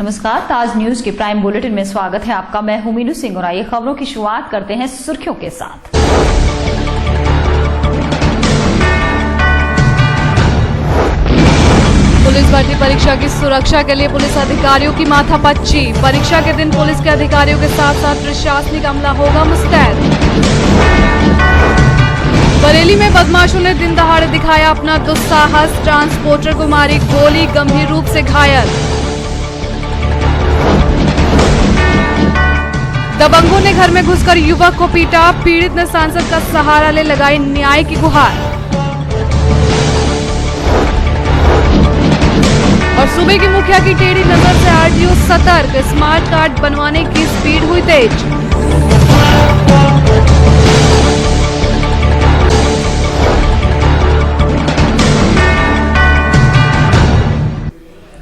नमस्कार, ताज न्यूज के prime bulletin में स्वागत है आपका। मैं हूं मीनू सिंह और आइए खबरों की शुरुआत करते हैं सुर्खियों के साथ। पुलिस भर्ती परीक्षा की सुरक्षा के लिए पुलिस अधिकारियों की माथापच्ची। परीक्षा के दिन पुलिस के अधिकारियों के साथ साथ प्रशासनिक अमला होगा मुस्तैद। बरेली में बदमाशों ने दिन दहाड़े दिखाया अपना दुस्साहस। ट्रांसपोर्टर को मारी गोली, गंभीर रूप से घायल। दबंगों ने घर में घुसकर युवक को पीटा। पीड़ित ने सांसद का सहारा ले लगाई न्याय की गुहार। और सूबे की मुखिया की टेढ़ी नजर से आरटीओ सतर्क। स्मार्ट कार्ड बनवाने की स्पीड हुई तेज।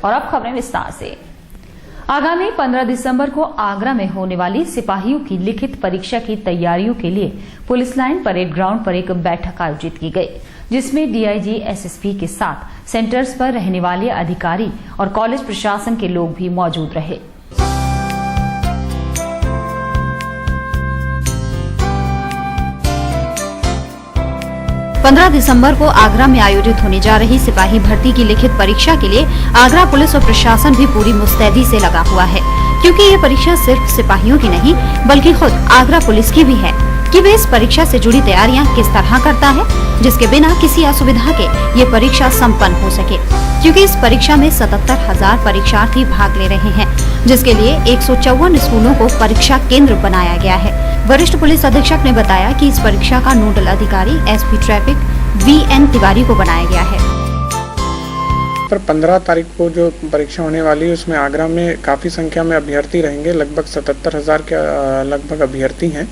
और अब खबरें विस्तार से। आगामी 15 दिसंबर को आगरा में होने वाली सिपाहियों की लिखित परीक्षा की तैयारियों के लिए पुलिस लाइन परेड ग्राउंड पर एक बैठक आयोजित की गई, जिसमें डीआईजी, एसएसपी के साथ सेंटर्स पर रहने वाले अधिकारी और कॉलेज प्रशासन के लोग भी मौजूद रहे। पंद्रह दिसंबर को आगरा में आयोजित होने जा रही सिपाही भर्ती की लिखित परीक्षा के लिए आगरा पुलिस और प्रशासन भी पूरी मुस्तैदी से लगा हुआ है, क्योंकि ये परीक्षा सिर्फ सिपाहियों की नहीं बल्कि खुद आगरा पुलिस की भी है कि वे इस परीक्षा से जुड़ी तैयारियां किस तरह करता है, जिसके बिना किसी असुविधा के ये परीक्षा संपन्न हो सके। क्योंकि इस परीक्षा में 77,000 परीक्षार्थी भाग ले रहे हैं, जिसके लिए 154 स्कूलों को परीक्षा केंद्र बनाया गया है। वरिष्ठ पुलिस अधीक्षक ने बताया कि इस परीक्षा का नोडल अधिकारी एसपी ट्रैफिक VN तिवारी को बनाया गया है। पर 15 तारीख को जो परीक्षा होने वाली है उसमें आगरा में काफ़ी संख्या में अभ्यर्थी रहेंगे। लगभग 77,000 के लगभग अभ्यर्थी हैं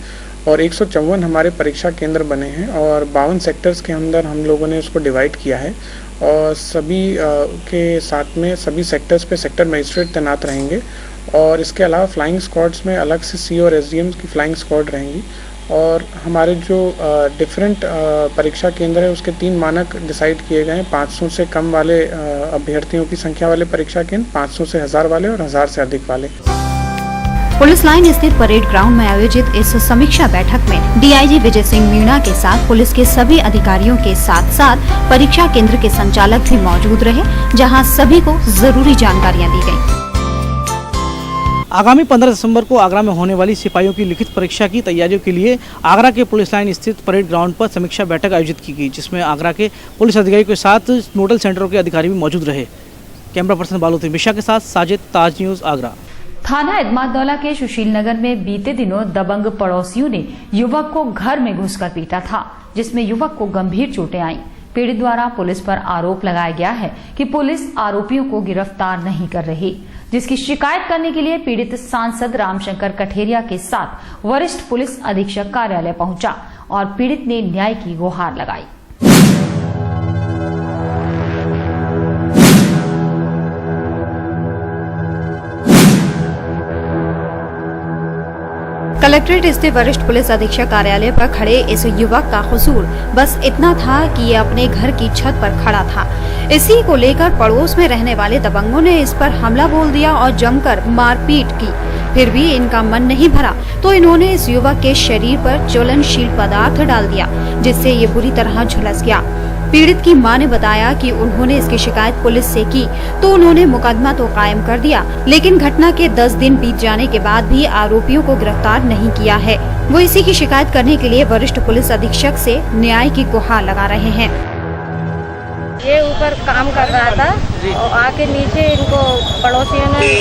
और 154 हमारे परीक्षा केंद्र बने हैं और 52 सेक्टर्स के अंदर हम लोगों ने उसको डिवाइड किया है और सभी के साथ में सभी सेक्टर्स पे सेक्टर मजिस्ट्रेट तैनात रहेंगे। और इसके अलावा फ्लाइंग स्क्वाड्स में अलग से सी और SDM की फ्लाइंग स्क्वाड रहेंगी। और हमारे जो डिफरेंट परीक्षा केंद्र है उसके 3 मानक डिसाइड किए गए हैं। 500 से कम वाले अभ्यर्थियों की संख्या वाले परीक्षा केंद्र, 500 से 1000 वाले और 1000 से अधिक वाले। पुलिस लाइन स्थित परेड ग्राउंड में आयोजित इस समीक्षा बैठक में डीआईजी विजय सिंह मीणा के साथ पुलिस के सभी अधिकारियों के साथ साथ परीक्षा केंद्र के संचालक भी मौजूद रहे, जहां सभी को जरूरी जानकारियां दी गयी। आगामी 15 दिसंबर को आगरा में होने वाली सिपाहियों की लिखित परीक्षा की तैयारियों के लिए आगरा के पुलिस लाइन स्थित परेड ग्राउंड पर समीक्षा बैठक आयोजित की गई, जिसमें आगरा के पुलिस अधिकारियों के साथ नोडल सेंटरों के अधिकारी भी मौजूद रहे। कैमरा पर्सन बालूती मिश्रा के साथ साजिद, ताज न्यूज आगरा। थाना इदमादौला के सुशील नगर में बीते दिनों दबंग पड़ोसियों ने युवक को घर में घुसकर पीटा था, जिसमें युवक को गंभीर चोटें आईं। पीड़ित द्वारा पुलिस पर आरोप लगाया गया है कि पुलिस आरोपियों को गिरफ्तार नहीं कर रही, जिसकी शिकायत करने के लिए पीड़ित सांसद रामशंकर कठेरिया के साथ वरिष्ठ पुलिस अधीक्षक कार्यालय पहुंचा और पीड़ित ने न्याय की गुहार लगाई। कलेक्ट्रेट स्थित वरिष्ठ पुलिस अधीक्षक कार्यालय पर खड़े इस युवक का कसूर बस इतना था कि ये अपने घर की छत पर खड़ा था। इसी को लेकर पड़ोस में रहने वाले दबंगों ने इस पर हमला बोल दिया और जमकर मारपीट की। फिर भी इनका मन नहीं भरा तो इन्होंने इस युवक के शरीर पर ज्वलनशील पदार्थ डाल दिया, जिससे ये बुरी तरह झुलस गया। पीड़ित की मां ने बताया कि उन्होंने इसकी शिकायत पुलिस से की तो उन्होंने मुकदमा तो कायम कर दिया, लेकिन घटना के 10 दिन बीत जाने के बाद भी आरोपियों को गिरफ्तार नहीं किया है। वो इसी की शिकायत करने के लिए वरिष्ठ पुलिस अधीक्षक से न्याय की गुहार लगा रहे हैं। ये ऊपर काम कर रहा था और आके नीचे इनको पड़ोसियों ने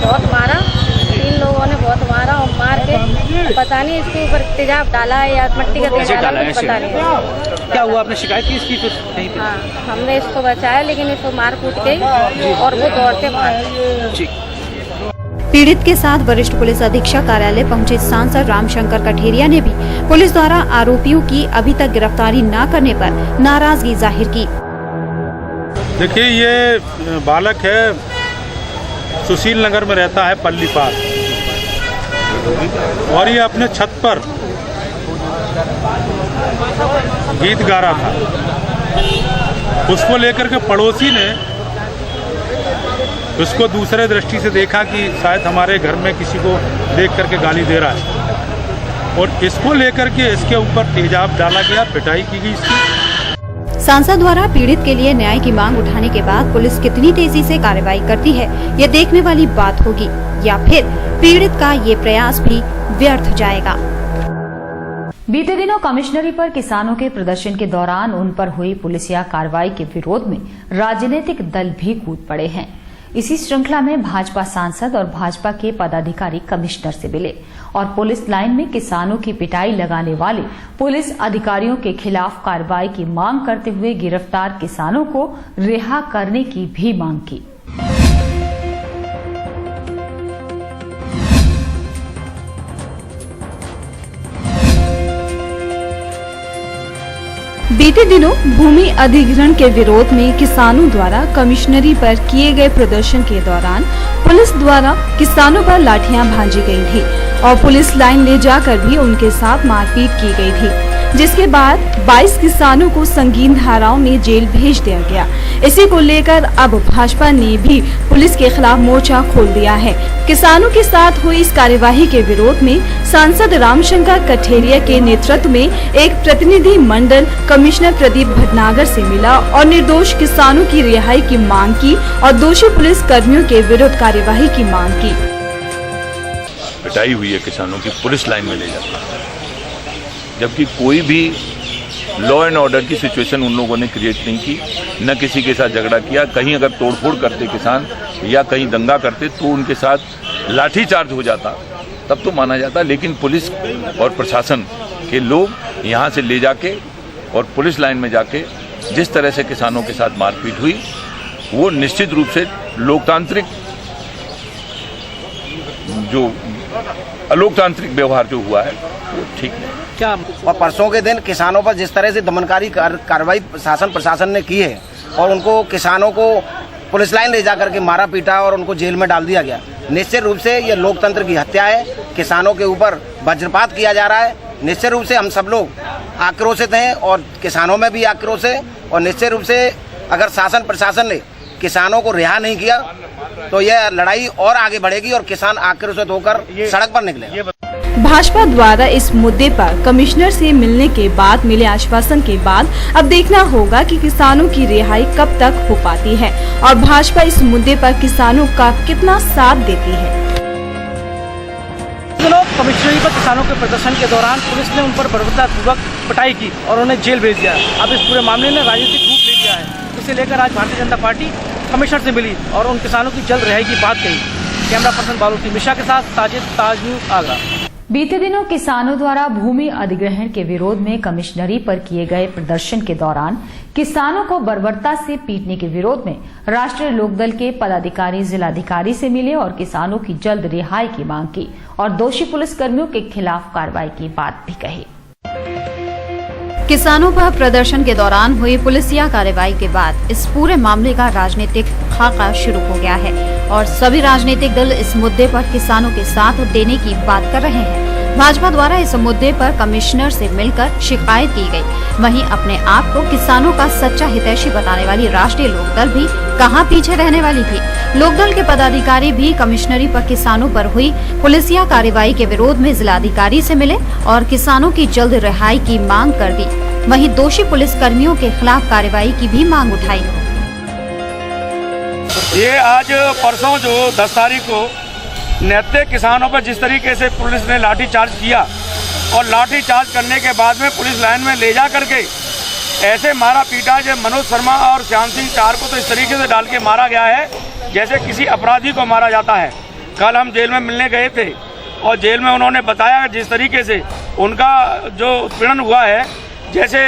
बहुत मारा, 3 लोगों ने बहुत मारा और मार के पता नहीं इसके ऊपर तेजाब डाला है या मट्टी का तेजाब डाला है, पता नहीं। क्या हुआ, आपने शिकायत की इसकी? फिर नहीं थी। हाँ, हमने इसको बचाया लेकिन इसको मार कूट गई और वो दौड़ते भाग। पीड़ित के साथ वरिष्ठ पुलिस अधीक्षक कार्यालय पहुंचे सांसद रामशंकर कठेरिया ने भी पुलिस द्वारा आरोपियों की अभी तक गिरफ्तारी न करने पर नाराजगी जाहिर की। देखिए, ये बालक है, सुशील नगर में रहता है, पल्ली पार, और ये अपने छत पर गीत गा रहा था। उसको लेकर के पड़ोसी ने उसको दूसरे दृष्टि से देखा कि शायद हमारे घर में किसी को देख करके गाली दे रहा है, और इसको लेकर के इसके ऊपर तेजाब डाला गया, पिटाई की गई इसकी। सांसद द्वारा पीड़ित के लिए न्याय की मांग उठाने के बाद पुलिस कितनी तेजी से कार्रवाई करती है, ये देखने वाली बात होगी, या फिर पीड़ित का ये प्रयास भी व्यर्थ जाएगा। बीते दिनों कमिश्नरी पर किसानों के प्रदर्शन के दौरान उन पर हुई पुलिसिया कार्रवाई के विरोध में राजनीतिक दल भी कूद पड़े हैं। इसी श्रृंखला में भाजपा सांसद और भाजपा के पदाधिकारी कमिश्नर से मिले और पुलिस लाइन में किसानों की पिटाई लगाने वाले पुलिस अधिकारियों के खिलाफ कार्रवाई की मांग करते हुए गिरफ्तार किसानों को रिहा करने की भी मांग की। बीते दिनों भूमि अधिग्रहण के विरोध में किसानों द्वारा कमिश्नरी पर किए गए प्रदर्शन के दौरान पुलिस द्वारा किसानों पर लाठियां भांजी गई थी और पुलिस लाइन ले जाकर भी उनके साथ मारपीट की गई थी, जिसके बाद 22 किसानों को संगीन धाराओं में जेल भेज दिया गया। इसी को लेकर अब भाजपा ने भी पुलिस के खिलाफ मोर्चा खोल दिया है। किसानों के साथ हुई इस कार्यवाही के विरोध में सांसद रामशंकर कठेरिया के नेतृत्व में एक प्रतिनिधि मंडल कमिश्नर प्रदीप भटनागर से मिला और निर्दोष किसानों की रिहाई की मांग की और दोषी पुलिस कर्मियों के विरुद्ध कार्यवाही की मांग की। पिटाई हुई है किसानों की, पुलिस लाइन में ले जाती है, जबकि कोई भी लॉ एंड ऑर्डर की सिचुएशन उन लोगों ने क्रिएट नहीं की, न किसी के साथ झगड़ा किया। कहीं अगर तोड़फोड़ करते किसान या कहीं दंगा करते तो उनके साथ लाठी चार्ज हो जाता, तब तो माना जाता। लेकिन पुलिस और प्रशासन के लोग यहाँ से ले जाके और पुलिस लाइन में जाके जिस तरह से किसानों के साथ मारपीट हुई, वो निश्चित रूप से लोकतांत्रिक जो अलोकतांत्रिक व्यवहार जो हुआ है वो ठीक नहीं। क्या और परसों के दिन किसानों पर जिस तरह से दमनकारी कार्रवाई शासन प्रशासन ने की है और उनको किसानों को पुलिस लाइन ले जाकर के मारा पीटा और उनको जेल में डाल दिया गया, निश्चित रूप से ये लोकतंत्र की हत्या है। किसानों के ऊपर वज्रपात किया जा रहा है। निश्चित रूप से हम सब लोग आक्रोशित हैं और किसानों में भी आक्रोश है। और निश्चित रूप से अगर शासन प्रशासन ने किसानों को रिहा नहीं किया तो यह लड़ाई और आगे बढ़ेगी और किसान आक्रोशित होकर सड़क पर निकलेगा। भाजपा द्वारा इस मुद्दे पर कमिश्नर से मिलने के बाद मिले आश्वासन के बाद अब देखना होगा कि किसानों की रिहाई कब तक हो पाती है और भाजपा इस मुद्दे पर किसानों का कितना साथ देती है। कमिश्नरी पर किसानों के प्रदर्शन के दौरान पुलिस ने उन पर बर्बरतापूर्वक पिटाई की और उन्हें जेल भेज दिया। अब इस पूरे मामले ने राजनीतिक रूप ले लिया है। इसे लेकर आज भारतीय जनता पार्टी कमिश्नर से मिली और उन किसानों की जल्द रिहाई की बात कही। कैमरा पर्सन बालूती मिश्रा के साथ साजिद, ताज न्यूज़, आगरा। बीते दिनों किसानों द्वारा भूमि अधिग्रहण के विरोध में कमिश्नरी पर किए गए प्रदर्शन के दौरान किसानों को बर्बरता से पीटने के विरोध में राष्ट्रीय लोकदल के पदाधिकारी जिलाधिकारी से मिले और किसानों की जल्द रिहाई की मांग की और दोषी पुलिसकर्मियों के खिलाफ कार्रवाई की बात भी कही। किसानों पर प्रदर्शन के दौरान हुई पुलिसिया कार्रवाई के बाद इस पूरे मामले का राजनीतिक खाका शुरू हो गया है और सभी राजनीतिक दल इस मुद्दे पर किसानों के साथ देने की बात कर रहे हैं। भाजपा द्वारा इस मुद्दे पर कमिश्नर से मिलकर शिकायत की गई। वहीं अपने आप को किसानों का सच्चा हितैषी बताने वाली राष्ट्रीय लोकदल भी कहां पीछे रहने वाली थी। लोकदल के पदाधिकारी भी कमिश्नरी पर किसानों पर हुई पुलिसिया कार्रवाई के विरोध में जिलाधिकारी से मिले और किसानों की जल्द रिहाई की मांग कर दी। वहीं दोषी पुलिस कर्मियों के खिलाफ कार्रवाई की भी मांग उठाई। ये आज परसों जो 10 तारीख को निहत्ते किसानों पर जिस तरीके से पुलिस ने लाठी चार्ज किया और लाठी चार्ज करने के बाद में पुलिस लाइन में ले जा करके ऐसे मारा पीटा जो मनोज शर्मा और श्याम सिंह चार को तो इस तरीके से डाल के मारा गया है जैसे किसी अपराधी को मारा जाता है। कल हम जेल में मिलने गए थे और जेल में उन्होंने बताया जिस तरीके से उनका जो उत्पीड़न हुआ है, जैसे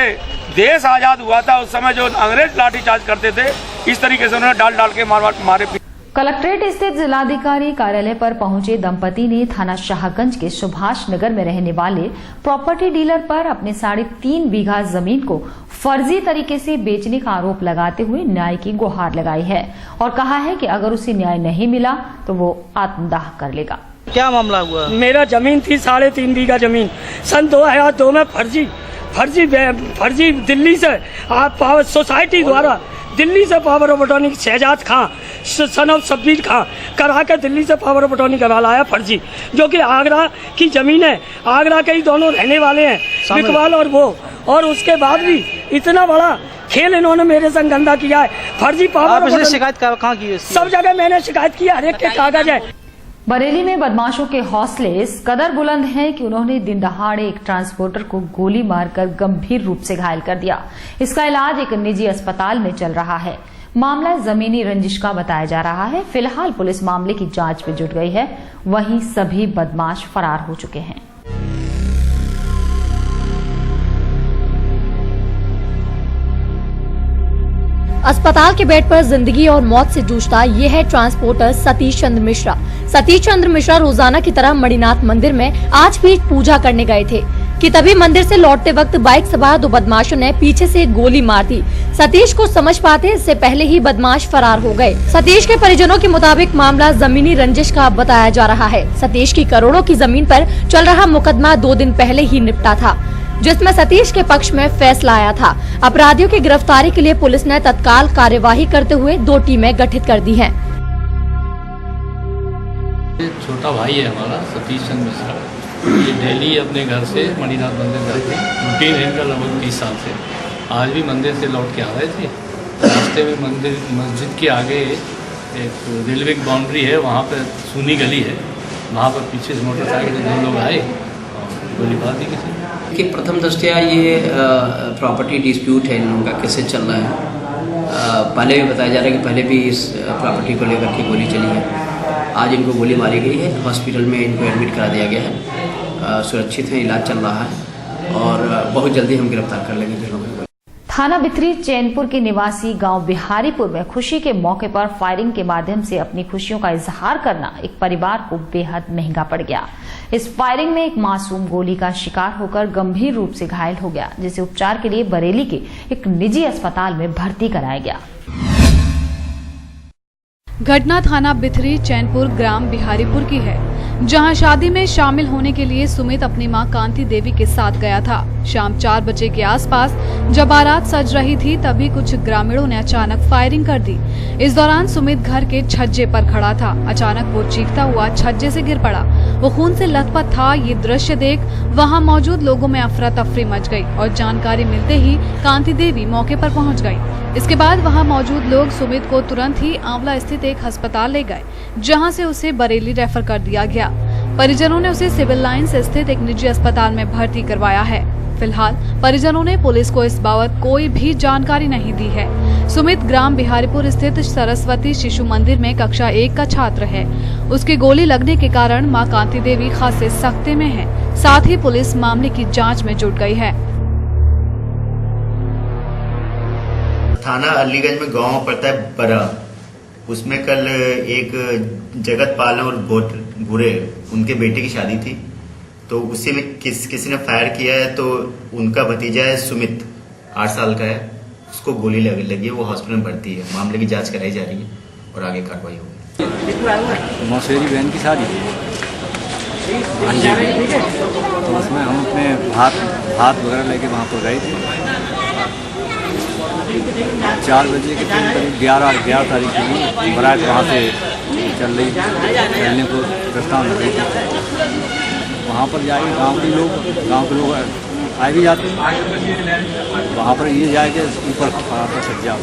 देश आज़ाद हुआ था उस समय जो अंग्रेज लाठी चार्ज करते थे, इस तरीके से उन्होंने डाल के मारे। कलेक्ट्रेट स्थित जिलाधिकारी कार्यालय पर पहुंचे दंपति ने थाना शाहगंज के सुभाष नगर में रहने वाले प्रॉपर्टी डीलर पर अपने 3.5 बीघा जमीन को फर्जी तरीके से बेचने का आरोप लगाते हुए न्याय की गुहार लगाई है और कहा है कि अगर उसे न्याय नहीं मिला तो वो आत्मदाह कर लेगा। क्या मामला हुआ? मेरा जमीन थी 3.5 बीघा जमीन, सन 2002 में फर्जी दिल्ली से आप पावर सोसाइटी द्वारा दिल्ली से power of attorney Shahzad Khan son of Shabbir Khan करा के दिल्ली से पावर ऑफ अटॉर्नी करा लाया फर्जी, जो कि आगरा की ज़मीन है, आगरा के ही दोनों रहने वाले हैं इकबाल और वो, और उसके बाद भी इतना बड़ा खेल इन्होंने मेरे संग गंदा किया है। फर्जी पावर शिकायत कहाँ की है? सब जगह मैंने शिकायत की, हर एक के कागज है। बरेली में बदमाशों के हौसले इस कदर बुलंद हैं कि उन्होंने दिन दहाड़े एक ट्रांसपोर्टर को गोली मारकर गंभीर रूप से घायल कर दिया। इसका इलाज एक निजी अस्पताल में चल रहा है। मामला जमीनी रंजिश का बताया जा रहा है। फिलहाल पुलिस मामले की जांच में जुट गई है, वहीं सभी बदमाश फरार हो चुके हैं। अस्पताल के बेड पर जिंदगी और मौत से जूझता ये है ट्रांसपोर्टर सतीश चंद्र मिश्रा। सतीश चंद्र मिश्रा रोजाना की तरह मणिनाथ मंदिर में आज भी पूजा करने गए थे कि तभी मंदिर से लौटते वक्त बाइक सवार दो बदमाशों ने पीछे से गोली मार दी। सतीश को समझ पाते इससे पहले ही बदमाश फरार हो गए। सतीश के परिजनों के मुताबिक मामला जमीनी रंजिश का बताया जा रहा है। सतीश की करोड़ों की जमीन पर चल रहा मुकदमा 2 दिन पहले ही निपटा था, जिसमें सतीश के पक्ष में फैसला आया था। अपराधियों की गिरफ्तारी के लिए पुलिस ने तत्काल कार्यवाही करते हुए 2 टीमें गठित कर दी हैं। छोटा भाई है हमारा सतीश चंद्र मिश्रा, ये डेली अपने घर से मणिनाथ मंदिर जाते हैं, रूटीन है इनका लगभग 30 साल से। आज भी मंदिर से लौट के आ रहे थे, रास्ते में मस्जिद के आगे एक रेलवे की बाउंड्री है, वहाँ पर सूनी गली है, वहाँ पर पीछे से मोटरसाइकिल से 2 लोग आए और गोली मार दी किसी ने। कि प्रथम दृष्टया ये प्रॉपर्टी डिस्प्यूट है, इन लोगों का कैसे चल रहा है। पहले भी बताया जा रहा है कि पहले भी इस प्रॉपर्टी को लेकर के गोली चली है। आज इनको गोली मारी गई है, हॉस्पिटल में इनको एडमिट करा दिया गया है, सुरक्षित है, इलाज चल रहा है और बहुत जल्दी हम गिरफ्तार कर लेंगे जिन लोगों को। थाना बिथरी चैनपुर के निवासी गांव बिहारीपुर में खुशी के मौके पर फायरिंग के माध्यम से अपनी खुशियों का इजहार करना एक परिवार को बेहद महंगा पड़ गया। इस फायरिंग में एक मासूम गोली का शिकार होकर गंभीर रूप से घायल हो गया, जिसे उपचार के लिए बरेली के एक निजी अस्पताल में भर्ती कराया गया। घटना थाना बिथरी चैनपुर ग्राम बिहारीपुर की है, जहां शादी में शामिल होने के लिए सुमित अपनी मां कांति देवी के साथ गया था। शाम 4 बजे के आसपास जब बारात सज रही थी, तभी कुछ ग्रामीणों ने अचानक फायरिंग कर दी। इस दौरान सुमित घर के छज्जे पर खड़ा था। अचानक वो चीखता हुआ छज्जे से गिर पड़ा। वो खून से लथपथ था। ये दृश्य देख वहां मौजूद लोगों में अफरा तफरी मच गई और जानकारी मिलते ही कांति देवी मौके पर पहुंच गई। इसके बाद वहां मौजूद लोग सुमित को तुरंत ही आंवला स्थित एक अस्पताल ले गए, जहां से उसे बरेली रेफर कर दिया गया। परिजनों ने उसे सिविल लाइंस स्थित एक निजी अस्पताल में भर्ती करवाया है। फिलहाल परिजनों ने पुलिस को इस बाबत कोई भी जानकारी नहीं दी है। सुमित ग्राम बिहारीपुर स्थित सरस्वती शिशु मंदिर में कक्षा 1 का छात्र है। उसकी गोली लगने के कारण मां कांति देवी खासे सख्ते में है। साथ ही पुलिस मामले की जांच में जुट गई है। थाना अलीगंज में गांव पड़ता है बरा, उसमें कल एक जगत पाल और बुरे उनके बेटे की शादी थी, तो उसी में किसी ने फायर किया है। तो उनका भतीजा है सुमित, 8 साल का है, उसको गोली लगी है, वो हॉस्पिटल में भर्ती है। मामले की जांच कराई जा रही है और आगे कार्रवाई होगी। मौसेरी बहन की शादी तो उसमें हम अपने भात वगैरह लेके वहाँ पर गए थे। 4 बजे के करीब 11 तारीख की बारात वहाँ से चलने को प्रस्ताव लग रही थी। वहाँ पर जाके गांव के लोग आए भी जाते हैं। वहाँ पर ये जाके ऊपर सज्जा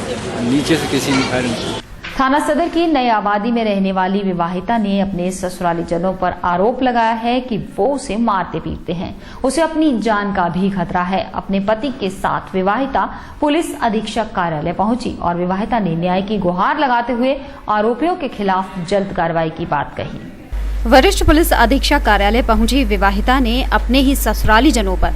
नीचे से किसी ने फायरिंग की। थाना सदर की नई आबादी में रहने वाली विवाहिता ने अपने ससुरालीजनों पर आरोप लगाया है कि वो उसे मारते पीटते हैं। उसे अपनी जान का भी खतरा है। अपने पति के साथ विवाहिता पुलिस अधीक्षक कार्यालय पहुंची और विवाहिता ने न्याय की गुहार लगाते हुए आरोपियों के खिलाफ जल्द कार्रवाई की बात कही। वरिष्ठ पुलिस अधीक्षक कार्यालय पहुंची विवाहिता ने अपने ही ससुराली जनों पर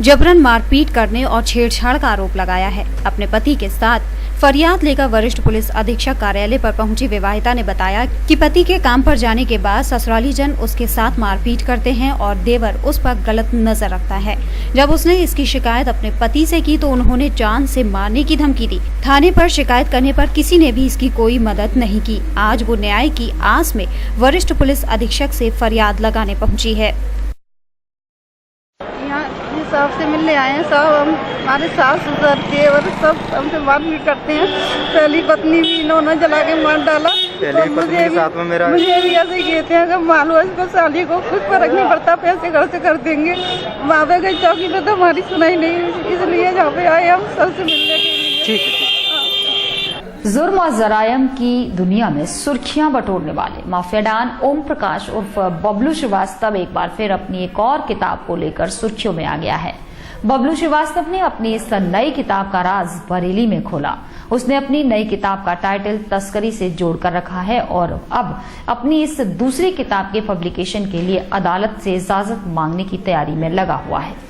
जबरन मारपीट करने और छेड़छाड़ का आरोप लगाया है। अपने पति के साथ फरियाद लेकर वरिष्ठ पुलिस अधीक्षक कार्यालय पर पहुंची विवाहिता ने बताया कि पति के काम पर जाने के बाद ससुराली जन उसके साथ मारपीट करते हैं और देवर उस पर गलत नजर रखता है। जब उसने इसकी शिकायत अपने पति से की तो उन्होंने जान से मारने की धमकी दी। थाने पर शिकायत करने पर किसी ने भी इसकी कोई मदद नहीं की। आज वो न्याय की आस में वरिष्ठ पुलिस अधीक्षक से फरियाद लगाने पहुंची है। साहब से मिलने आए हैं। सब हमारे सास ससुर देवर सब हमसे मारपीट करते हैं। पहली पत्नी भी इन्होंने जला के मार डाला। पहले भी पत्नी के साथ में मेरा मुझे भी ऐसे किए थे। अगर मान लो इसको साली को कुछ फर्क नहीं पड़ता, पैसे घर से कर देंगे। वहाँ पे गई चौकी पे तो हमारी सुनाई नहीं, इसलिए यहाँ पे आए हम सबसे मिलने के लिए। ठीक है। जुर्म और जरायम की दुनिया में सुर्खियां बटोरने वाले माफिया डॉन ओम प्रकाश उर्फ बबलू श्रीवास्तव एक बार फिर अपनी एक और किताब को लेकर सुर्खियों में आ गया है। बबलू श्रीवास्तव ने अपनी इस नई किताब का राज बरेली में खोला। उसने अपनी नई किताब का टाइटल तस्करी से जोड़कर रखा है और अब अपनी इस दूसरी किताब के पब्लिकेशन के लिए अदालत से इजाजत मांगने की तैयारी में लगा हुआ है।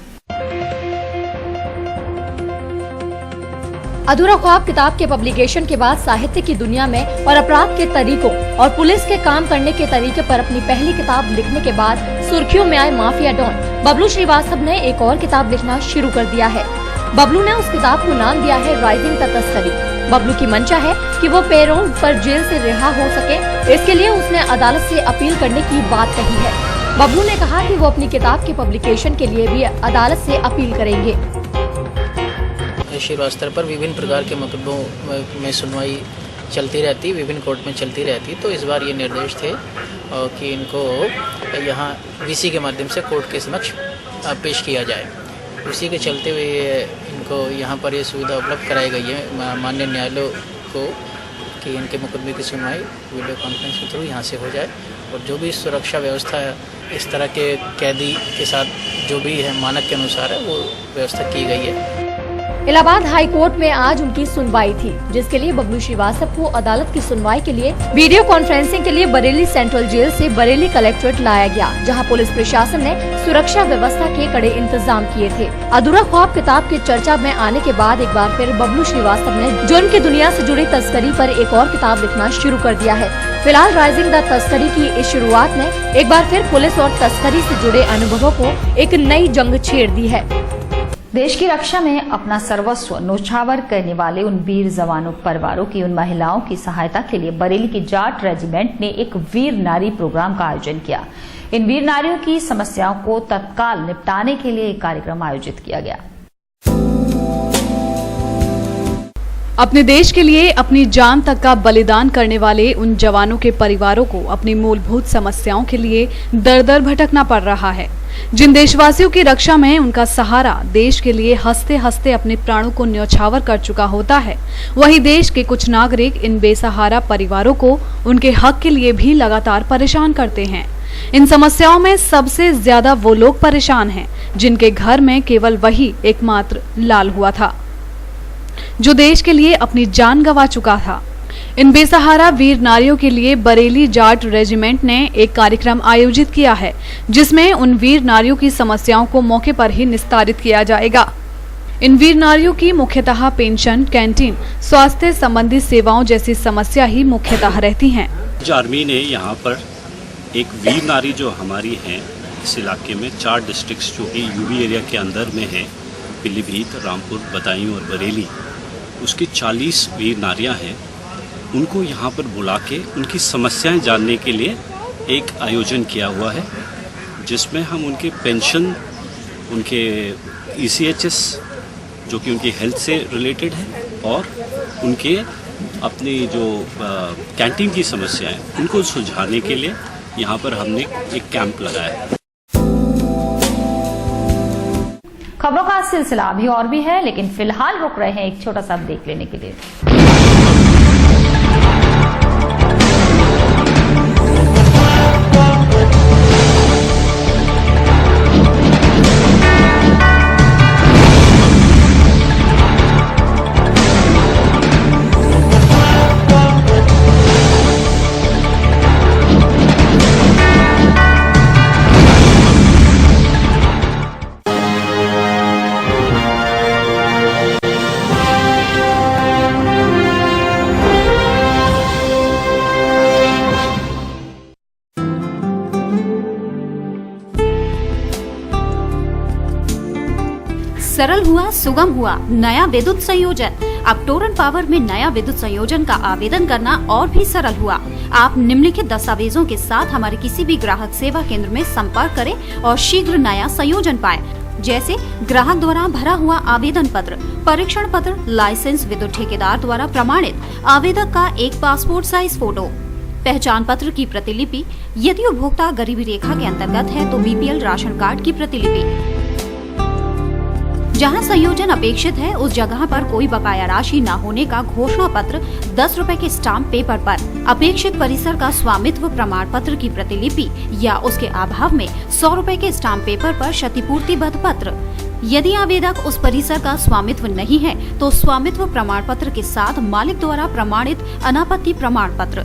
अधूरा ख्वाब किताब के पब्लिकेशन के बाद साहित्य की दुनिया में और अपराध के तरीकों और पुलिस के काम करने के तरीके पर अपनी पहली किताब लिखने के बाद सुर्खियों में आए माफिया डॉन बबलू श्रीवास्तव ने एक और किताब लिखना शुरू कर दिया है। बबलू ने उस किताब को नाम दिया है राइजिंग द तस्करी। बबलू की मंशा है कि वो पैरोल पर जेल से रिहा हो सके, इसके लिए उसने अदालत से अपील करने की बात कही है। बबलू ने कहा कि वो अपनी किताब के पब्लिकेशन के लिए भी अदालत से अपील करेंगे। श्रीवास्तव पर विभिन्न प्रकार के मुकदमों में सुनवाई चलती रहती, विभिन्न कोर्ट में चलती रहती, तो इस बार ये निर्देश थे कि इनको यहाँ वीसी के माध्यम से कोर्ट के समक्ष पेश किया जाए। उसी के चलते हुए इनको यहाँ पर ये सुविधा उपलब्ध कराई गई है माननीय न्यायालयों को कि इनके मुकदमे की सुनवाई वीडियो कॉन्फ्रेंस के थ्रू यहाँ से हो जाए और जो भी सुरक्षा व्यवस्था है इस तरह के कैदी के साथ जो भी है मानक के अनुसार है वो व्यवस्था की गई है। इलाहाबाद हाई कोर्ट में आज उनकी सुनवाई थी, जिसके लिए बबलू श्रीवास्तव को अदालत की सुनवाई के लिए वीडियो कॉन्फ्रेंसिंग के लिए बरेली सेंट्रल जेल से बरेली कलेक्ट्रेट लाया गया, जहां पुलिस प्रशासन ने सुरक्षा व्यवस्था के कड़े इंतजाम किए थे। अधूरा ख्वाब किताब की चर्चा में आने के बाद एक बार फिर बबलू श्रीवास्तव ने जुर्म की दुनिया से जुड़ी तस्करी पर एक और किताब लिखना शुरू कर दिया है। फिलहाल राइजिंग द तस्करी की इस शुरुआत ने एक बार फिर पुलिस और तस्करी से जुड़े अनुभवों को एक नई जंग छेड़ दी है। देश की रक्षा में अपना सर्वस्व न्यौछावर करने वाले उन वीर जवानों परिवारों की उन महिलाओं की सहायता के लिए बरेली की जाट रेजिमेंट ने एक वीर नारी प्रोग्राम का आयोजन किया। इन वीर नारियों की समस्याओं को तत्काल निपटाने के लिए एक कार्यक्रम आयोजित किया गया। अपने देश के लिए अपनी जान तक का बलिदान करने वाले उन जवानों के परिवारों को अपनी मूलभूत समस्याओं के लिए दर दर भटकना पड़ रहा है। जिन देशवासियों की रक्षा में उनका सहारा देश के लिए हंसते हंसते अपने प्राणों को न्यौछावर कर चुका होता है, वही देश के कुछ नागरिक इन बेसहारा परिवारों को उनके हक के लिए भी लगातार परेशान करते हैं। इन समस्याओं में सबसे ज्यादा वो लोग परेशान हैं जिनके घर में केवल वही एकमात्र लाल हुआ था, जो देश के लिए अपनी जान गंवा चुका था। इन बेसहारा वीर नारियों के लिए बरेली जाट रेजिमेंट ने एक कार्यक्रम आयोजित किया है, जिसमें उन वीर नारियों की समस्याओं को मौके पर ही निस्तारित किया जाएगा। इन वीर नारियों की मुख्यतः पेंशन, कैंटीन, स्वास्थ्य संबंधी सेवाओं जैसी समस्या ही मुख्यतः रहती हैं। आर्मी ने यहाँ पर एक वीर नारी जो हमारी हैं इस इलाके में 4 डिस्ट्रिक्ट्स जो कि यूबी एरिया के अंदर में है, पीलीभीत, रामपुर, बदायूं और बरेली, उसकी 40 वीर नारियाँ हैं। उनको यहाँ पर बुला के उनकी समस्याएं जानने के लिए एक आयोजन किया हुआ है, जिसमें हम उनके पेंशन, उनके ECHS जो कि उनकी हेल्थ से रिलेटेड है और उनके अपनी जो कैंटीन की समस्याएं उनको सुलझाने के लिए यहाँ पर हमने एक कैंप लगाया है। खबरों का सिलसिला अभी और भी है, लेकिन फिलहाल रुक रहे हैं एक छोटा सा ब्रेक लेने के लिए। सरल हुआ, सुगम हुआ नया विद्युत संयोजन। अब टोरंट पावर में नया विद्युत संयोजन का आवेदन करना और भी सरल हुआ। आप निम्नलिखित दस्तावेजों के साथ हमारे किसी भी ग्राहक सेवा केंद्र में संपर्क करें और शीघ्र नया संयोजन पाएं, जैसे ग्राहक द्वारा भरा हुआ आवेदन पत्र, परीक्षण पत्र, लाइसेंस, विद्युत ठेकेदार द्वारा प्रमाणित, आवेदक का एक पासपोर्ट साइज फोटो, पहचान पत्र की प्रतिलिपि, यदि उपभोक्ता गरीबी रेखा के अंतर्गत है तो बीपीएल राशन कार्ड की प्रतिलिपि। जहां संयोजन अपेक्षित है उस जगह पर कोई बकाया राशि न होने का घोषणा पत्र 10 रुपए के स्टाम्प पेपर पर, अपेक्षित परिसर का स्वामित्व प्रमाण पत्र की प्रतिलिपि या उसके अभाव में 100 रुपए के स्टाम्प पेपर पर क्षतिपूर्तिबद्ध पत्र। यदि आवेदक उस परिसर का स्वामित्व नहीं है तो स्वामित्व प्रमाण पत्र के साथ मालिक द्वारा प्रमाणित अनापत्ति प्रमाण पत्र।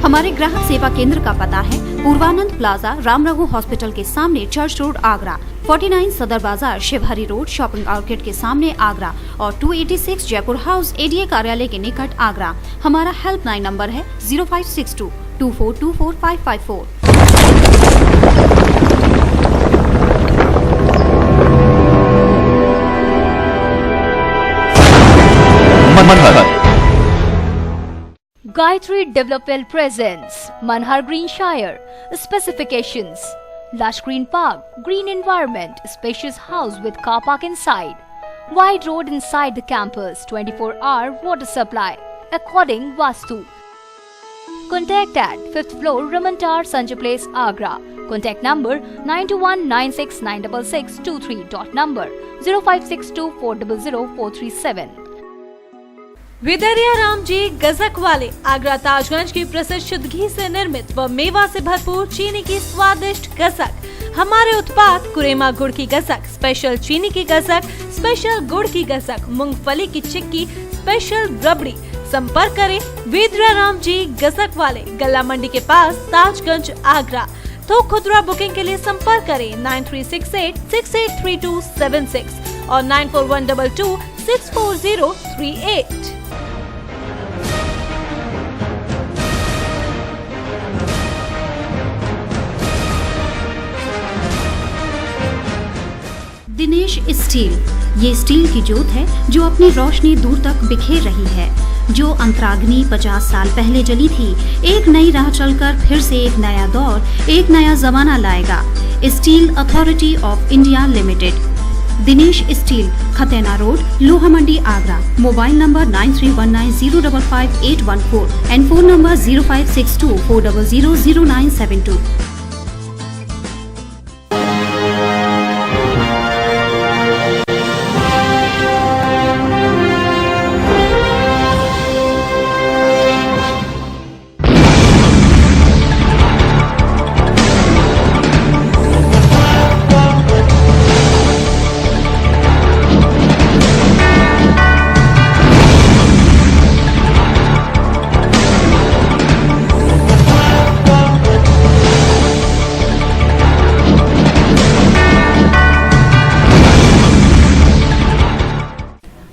हमारे ग्राहक सेवा केंद्र का पता है पूर्वानंद प्लाजा, राम रघु हॉस्पिटल के सामने, चर्च रोड, आगरा, 49 सदर बाजार, शिवहरी रोड, शॉपिंग आर्केड के सामने, आगरा और 286 जयपुर हाउस, एडीए कार्यालय के निकट, आगरा। हमारा हेल्पलाइन नंबर है 0562 2424 554। Gayatri Development presents Manhar Green Shire. Specifications: lush green park, green environment, spacious house with car park inside, wide road inside the campus, 24-hour water supply, according Vastu. Contact at 5th floor, Ramantar, Sanjay Place, Agra. Contact number 9219696623. Number 0562400437. विदरिया Ram ji गजक वाले आगरा ताजगंज की प्रसिद्ध शुद्ध घी से निर्मित व मेवा से भरपूर चीनी की स्वादिष्ट गजक। हमारे उत्पाद कुरेमा गुड़ की गजक, स्पेशल चीनी की गजक, स्पेशल गुड़ की गजक, मूंगफली की चिक्की, स्पेशल रबड़ी। संपर्क करें विदरिया राम जी गजक वाले, गल्ला मंडी के पास, ताजगंज, आगरा। तो खुदरा बुकिंग के लिए संपर्क करें 9368683276 और 9412 64038। दिनेश स्टील, ये स्टील की जोत है जो अपनी रोशनी दूर तक बिखेर रही है। जो अंतराग्नि 50 साल पहले जली थी, एक नई राह चलकर फिर से एक नया दौर, एक नया जमाना लाएगा। Steel authority of India limited, Dinesh steel, Khatena road, Loha Mandi, Agra. Mobile number 9319055814 and phone number 0562400972।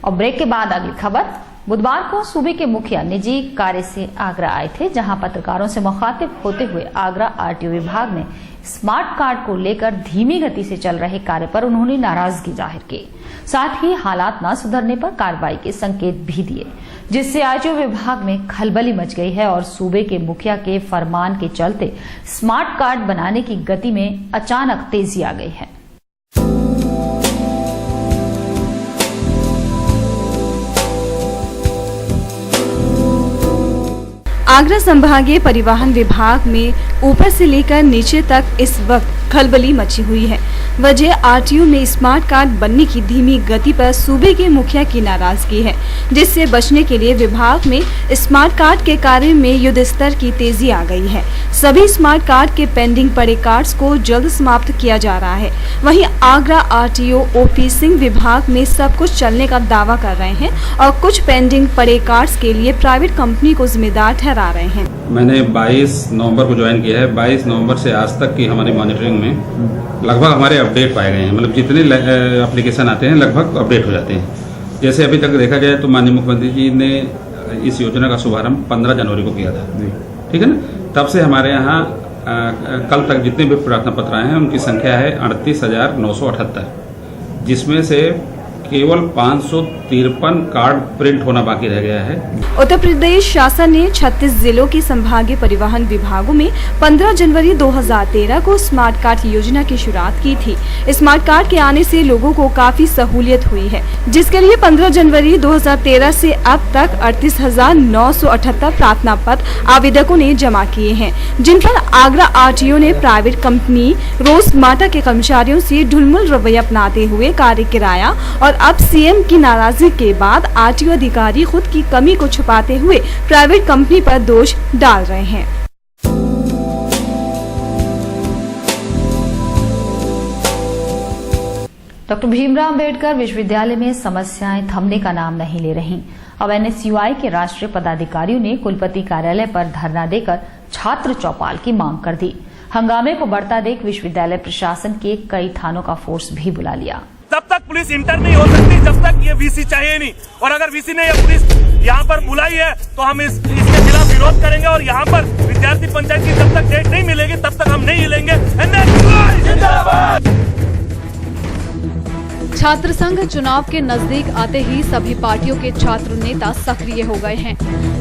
और ब्रेक के बाद अगली खबर। बुधवार को सूबे के मुखिया निजी कार्य से आगरा आए थे, जहां पत्रकारों से मुखातिब होते हुए आगरा आरटीओ विभाग ने स्मार्ट कार्ड को लेकर धीमी गति से चल रहे कार्य पर उन्होंने नाराजगी जाहिर की। साथ ही हालात न सुधरने पर कार्रवाई के संकेत भी दिए, जिससे आरटीओ विभाग में खलबली मच गई है और सूबे के मुखिया के फरमान के चलते स्मार्ट कार्ड बनाने की गति में अचानक तेजी आ गई है। आगरा संभागीय परिवहन विभाग में ऊपर से लेकर नीचे तक इस वक्त खलबली मची हुई है। वजह आरटीओ में स्मार्ट कार्ड बनने की धीमी गति पर सूबे के मुखिया की नाराजगी है, जिससे बचने के लिए विभाग में स्मार्ट कार्ड के कार्य में युद्ध स्तर की तेजी आ गई है। सभी स्मार्ट कार्ड के पेंडिंग पड़े कार्ड्स को जल्द समाप्त किया जा रहा है। वहीं आगरा आरटीओ ओपी सिंह विभाग में सब कुछ चलने का दावा कर रहे हैं और कुछ पेंडिंग पड़े कार्ड्स के लिए प्राइवेट कंपनी को जिम्मेदार ठहरा रहे हैं। मैंने 22 नवंबर को ज्वाइन किया है। 22 नवंबर से आज तक की हमारी मॉनिटरिंग में लगभग हमारे अपडेट पाए गए हैं, मतलब जितने एप्लीकेशन आते हैं लगभग अपडेट हो जाते हैं। जैसे अभी तक देखा जाए तो माननीय मुख्यमंत्री जी ने इस योजना का शुभारंभ 15 जनवरी को किया था, ठीक है ना। तब से हमारे यहाँ कल तक जितने भी प्रार्थना पत्र आए हैं उनकी संख्या है 38,978, जिसमें से केवल 553 कार्ड प्रिंट होना बाकी रह गया है। उत्तर प्रदेश शासन ने 36 जिलों के संभागीय परिवहन विभागों में 15 जनवरी 2013 को स्मार्ट कार्ड योजना की शुरुआत की थी। स्मार्ट कार्ड के आने से लोगों को काफी सहूलियत हुई है, जिसके लिए 15 जनवरी 2013 से अब तक 38,978 प्रार्थना पत्र आवेदकों ने जमा किए हैं, जिन पर आगरा आरटीओ ने प्राइवेट कंपनी रोजमाटा के कर्मचारियों से ढुलमुल रवैया अपनाते हुए कार्य कराया और अब सीएम की नाराजगी के बाद आरटीओ अधिकारी खुद की कमी को छुपाते हुए प्राइवेट कंपनी पर दोष डाल रहे हैं। डॉक्टर भीमराव अंबेडकर विश्वविद्यालय में समस्याएं थमने का नाम नहीं ले रही। अब एनएसयूआई के राष्ट्रीय पदाधिकारियों ने कुलपति कार्यालय पर धरना देकर छात्र चौपाल की मांग कर दी। हंगामे को बढ़ता देख विश्वविद्यालय प्रशासन के कई थानों का फोर्स भी बुला लिया। तब तक पुलिस इंटर नहीं हो सकती जब तक ये वीसी चाहिए नहीं, और अगर वीसी ने ये पुलिस यहाँ पर बुलाई है तो हम इसके खिलाफ विरोध करेंगे और यहाँ पर विद्यार्थी पंचायत की जब तक डेट नहीं मिलेगी तब तक हम नहीं हिलेंगे। छात्र संघ चुनाव के नजदीक आते ही सभी पार्टियों के छात्र नेता सक्रिय हो गए हैं।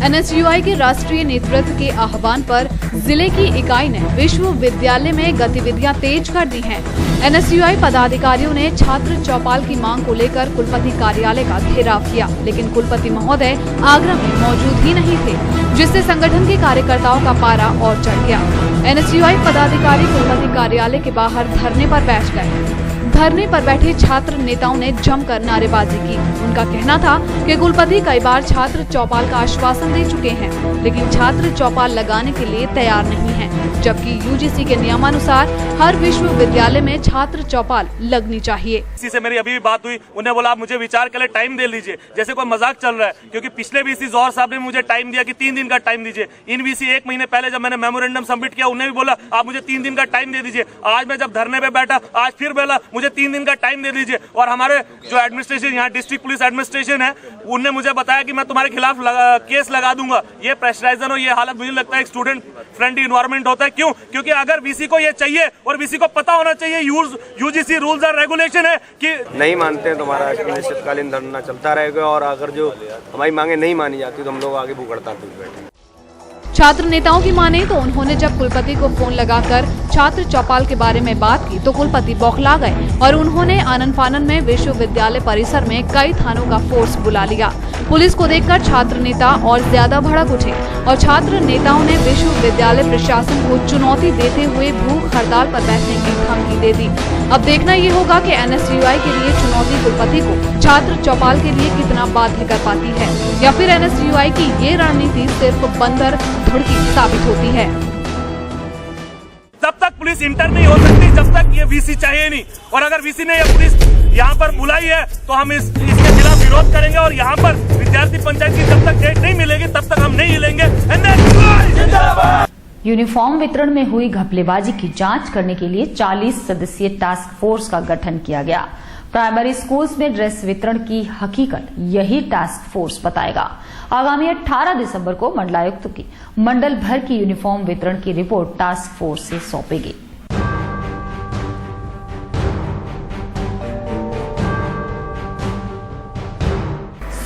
एनएसयूआई के राष्ट्रीय नेतृत्व के आह्वान पर जिले की इकाई ने विश्वविद्यालय में गतिविधियां तेज कर दी हैं। एनएसयूआई पदाधिकारियों ने छात्र चौपाल की मांग को लेकर कुलपति कार्यालय का घेराव किया, लेकिन कुलपति महोदय आगरा में मौजूद ही नहीं थे, जिससे संगठन के कार्यकर्ताओं का पारा और चढ़ गया। एनएसयूआई पदाधिकारी कुलपति कार्यालय के बाहर धरने पर बैठ गए। धरने पर बैठे छात्र नेताओं ने जमकर नारेबाजी की। उनका कहना था कि कुलपति कई बार छात्र चौपाल का आश्वासन दे चुके हैं, लेकिन छात्र चौपाल लगाने के लिए तैयार नहीं हैं, जबकि यूजीसी के नियमानुसार हर विश्वविद्यालय में छात्र चौपाल लगनी चाहिए। किसी से मेरी अभी भी बात हुई, उन्हें बोला आप मुझे विचार के लिए टाइम दे लीजिए, जैसे कोई मजाक चल रहा है, क्योंकि पिछले वीसी जौहर साहब ने मुझे टाइम दिया कि 3 दिन का टाइम दीजिए। इन वीसी 1 महीने पहले जब मैंने मेमोरेंडम सबमिट किया उन्हें भी बोला आप मुझे 3 दिन का टाइम दे दीजिए। आज मैं जब धरने पे बैठा आज फिर बोला मुझे 3 दिन का टाइम दे दीजिए, और हमारे जो एडमिनिस्ट्रेशन यहाँ डिस्ट्रिक्ट पुलिस एडमिनिस्ट्रेशन है उनने मुझे बताया कि मैं तुम्हारे खिलाफ केस लगा दूंगा। ये प्रेशराइजन और ये हालत मुझे लगता है एक स्टूडेंट फ्रेंडली इन्वायरमेंट होता है। क्यों? क्योंकि अगर वीसी को ये चाहिए और वीसी को पता होना चाहिए यूजीसी रूल्स और रेगुलेशन है कि नहीं मानते हैं तो हमारा अनिश्चितकालीन धरना चलता रहेगा, और अगर जो हमारी मांगे नहीं मानी जाती तो हम लोग आगे भूख हड़ताल पे बैठे। छात्र नेताओं की माने तो उन्होंने जब कुलपति को फोन लगाकर छात्र चौपाल के बारे में बात की तो कुलपति बौखला गए और उन्होंने आनन फानन में विश्वविद्यालय परिसर में कई थानों का फोर्स बुला लिया। पुलिस को देखकर छात्र नेता और ज्यादा भड़क उठे और छात्र नेताओं ने विश्वविद्यालय प्रशासन को चुनौती देते हुए भूख हड़ताल पर बैठने की धमकी दे दी। अब देखना ये होगा कि एनएसयूआई के लिए चुनौती कुलपति को छात्र चौपाल के लिए कितना बाध्य कर पाती है, या फिर एनएसयूआई की ये रणनीति सिर्फ बंदर धुड़की साबित होती है। तब तक पुलिस इंटर नहीं हो सकती जब तक ये वीसी चाहिए नहीं, और अगर वीसी ने ये पुलिस यहाँ पर बुलाई है तो हम इसके खिलाफ विरोध करेंगे और यहाँ पर विद्यार्थी पंचायत की जब तक डेट नहीं मिलेगी तब तक हम नहीं हिलेंगे। यूनिफॉर्म वितरण में हुई घपलेबाजी की जांच करने के लिए 40 सदस्यीय टास्क फोर्स का गठन किया गया। प्राइमरी स्कूल्स में ड्रेस वितरण की हकीकत यही टास्क फोर्स बताएगा। आगामी 18 दिसंबर को मंडलायुक्त की मंडल भर की यूनिफॉर्म वितरण की रिपोर्ट टास्क फोर्स से सौंपेगी।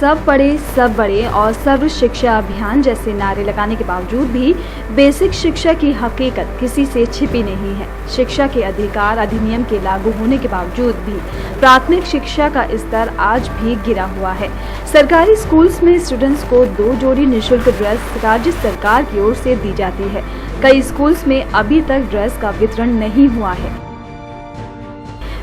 सब पढ़े सब बढ़े और सर्व शिक्षा अभियान जैसे नारे लगाने के बावजूद भी बेसिक शिक्षा की हकीकत किसी से छिपी नहीं है। शिक्षा के अधिकार अधिनियम के लागू होने के बावजूद भी प्राथमिक शिक्षा का स्तर आज भी गिरा हुआ है। सरकारी स्कूल्स में स्टूडेंट्स को 2 जोड़ी निःशुल्क ड्रेस राज्य सरकार की ओर से दी जाती है। कई स्कूल्स में अभी तक ड्रेस का वितरण नहीं हुआ है।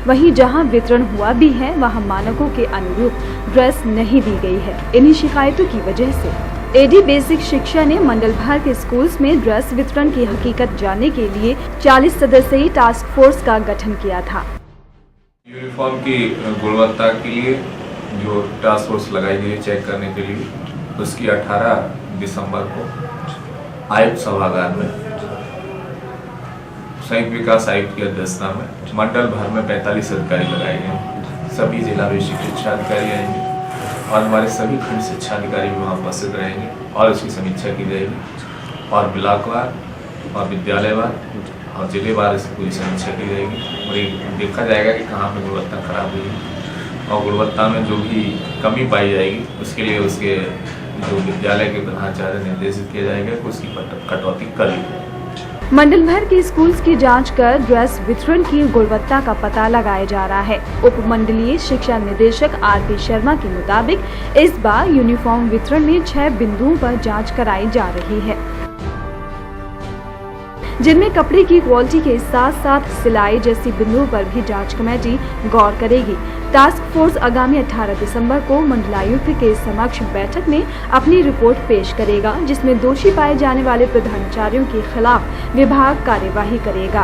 वहीं जहां वितरण हुआ भी है वहां मानकों के अनुरूप ड्रेस नहीं दी गई है। इन्हीं शिकायतों की वजह से एडी बेसिक शिक्षा ने मंडल भर के स्कूल्स में ड्रेस वितरण की हकीकत जानने के लिए 40 सदस्यीय टास्क फोर्स का गठन किया था। यूनिफॉर्म की गुणवत्ता के लिए जो टास्क फोर्स लगाई गई है चेक करने के लिए, उसकी 18 दिसंबर को आयुक्त सभागार में संयुक्त विकास आयुक्त की अध्यक्षता में मंडल भर में 45 अधिकारी लगाए गए। सभी जिला बेसिक शिक्षा अधिकारी आएंगे और हमारे सभी खंड शिक्षा अधिकारी भी वहाँ उपस्थित रहेंगे और उसकी समीक्षा की जाएगी और ब्लॉकवार और विद्यालयवार और जिलेवार इसकी पूरी समीक्षा की जाएगी और ये देखा जाएगा कि कहाँ पर गुणवत्ता खराब हुई है। और गुणवत्ता में जो भी कमी पाई जाएगी उसके लिए उसके जो विद्यालय के प्रधानाचार्य निर्देशित किया जाएगा कि उसकी कटौती कर ली जाए। मंडल भर के स्कूल्स की जांच कर ड्रेस वितरण की गुणवत्ता का पता लगाया जा रहा है। उप मंडलीय शिक्षा निदेशक आर.पी. शर्मा के मुताबिक इस बार यूनिफॉर्म वितरण में 6 बिंदुओं पर जांच कराई जा रही है, जिनमें कपड़े की क्वालिटी के साथ साथ सिलाई जैसी बिंदुओं पर भी जांच कमेटी गौर करेगी। टास्क फोर्स आगामी 18 दिसंबर को मंडलायुक्त के समक्ष बैठक में अपनी रिपोर्ट पेश करेगा, जिसमें दोषी पाए जाने वाले प्रधानाचार्यों के खिलाफ विभाग कार्यवाही करेगा।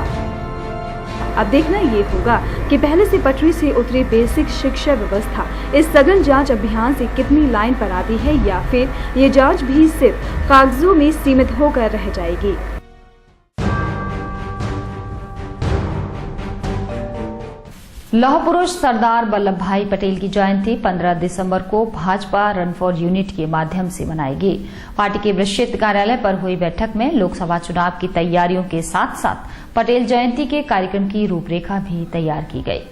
अब देखना ये होगा कि पहले से पटरी से उतरी बेसिक शिक्षा व्यवस्था इस सघन जांच अभियान से कितनी लाइन पर आती है, या फिर ये जांच भी सिर्फ कागजों में सीमित होकर रह जाएगी। लौह पुरुष सरदार वल्लभ भाई पटेल की जयंती 15 दिसंबर को भाजपा रन फॉर यूनिटी के माध्यम से मनाएगी। पार्टी के वृश्चित कार्यालय पर हुई बैठक में लोकसभा चुनाव की तैयारियों के साथ साथ पटेल जयंती के कार्यक्रम की रूपरेखा भी तैयार की गई।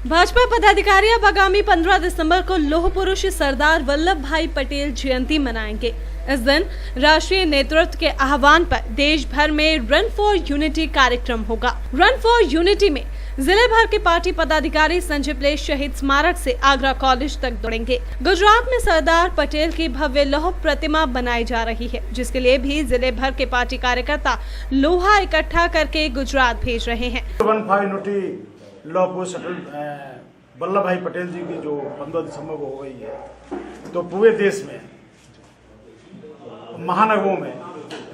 भाजपा पदाधिकारी अब आगामी 15 दिसंबर को लौह पुरुष सरदार वल्लभ भाई पटेल जयंती मनाएंगे। इस दिन राष्ट्रीय नेतृत्व के आह्वान पर देश भर में रन फॉर यूनिटी कार्यक्रम होगा। रन फॉर यूनिटी में जिले भर के पार्टी पदाधिकारी संजय प्लेस शहीद स्मारक से आगरा कॉलेज तक दौड़ेंगे। गुजरात में सरदार पटेल की भव्य लौह प्रतिमा बनाई जा रही है, जिसके लिए भी जिले भर के पार्टी कार्यकर्ता लोहा इकट्ठा करके गुजरात भेज रहे हैं। लौह पुरुष वल्लभ भाई पटेल जी की जो 15 दिसंबर को हो गई है, तो पूरे देश में महानगरों में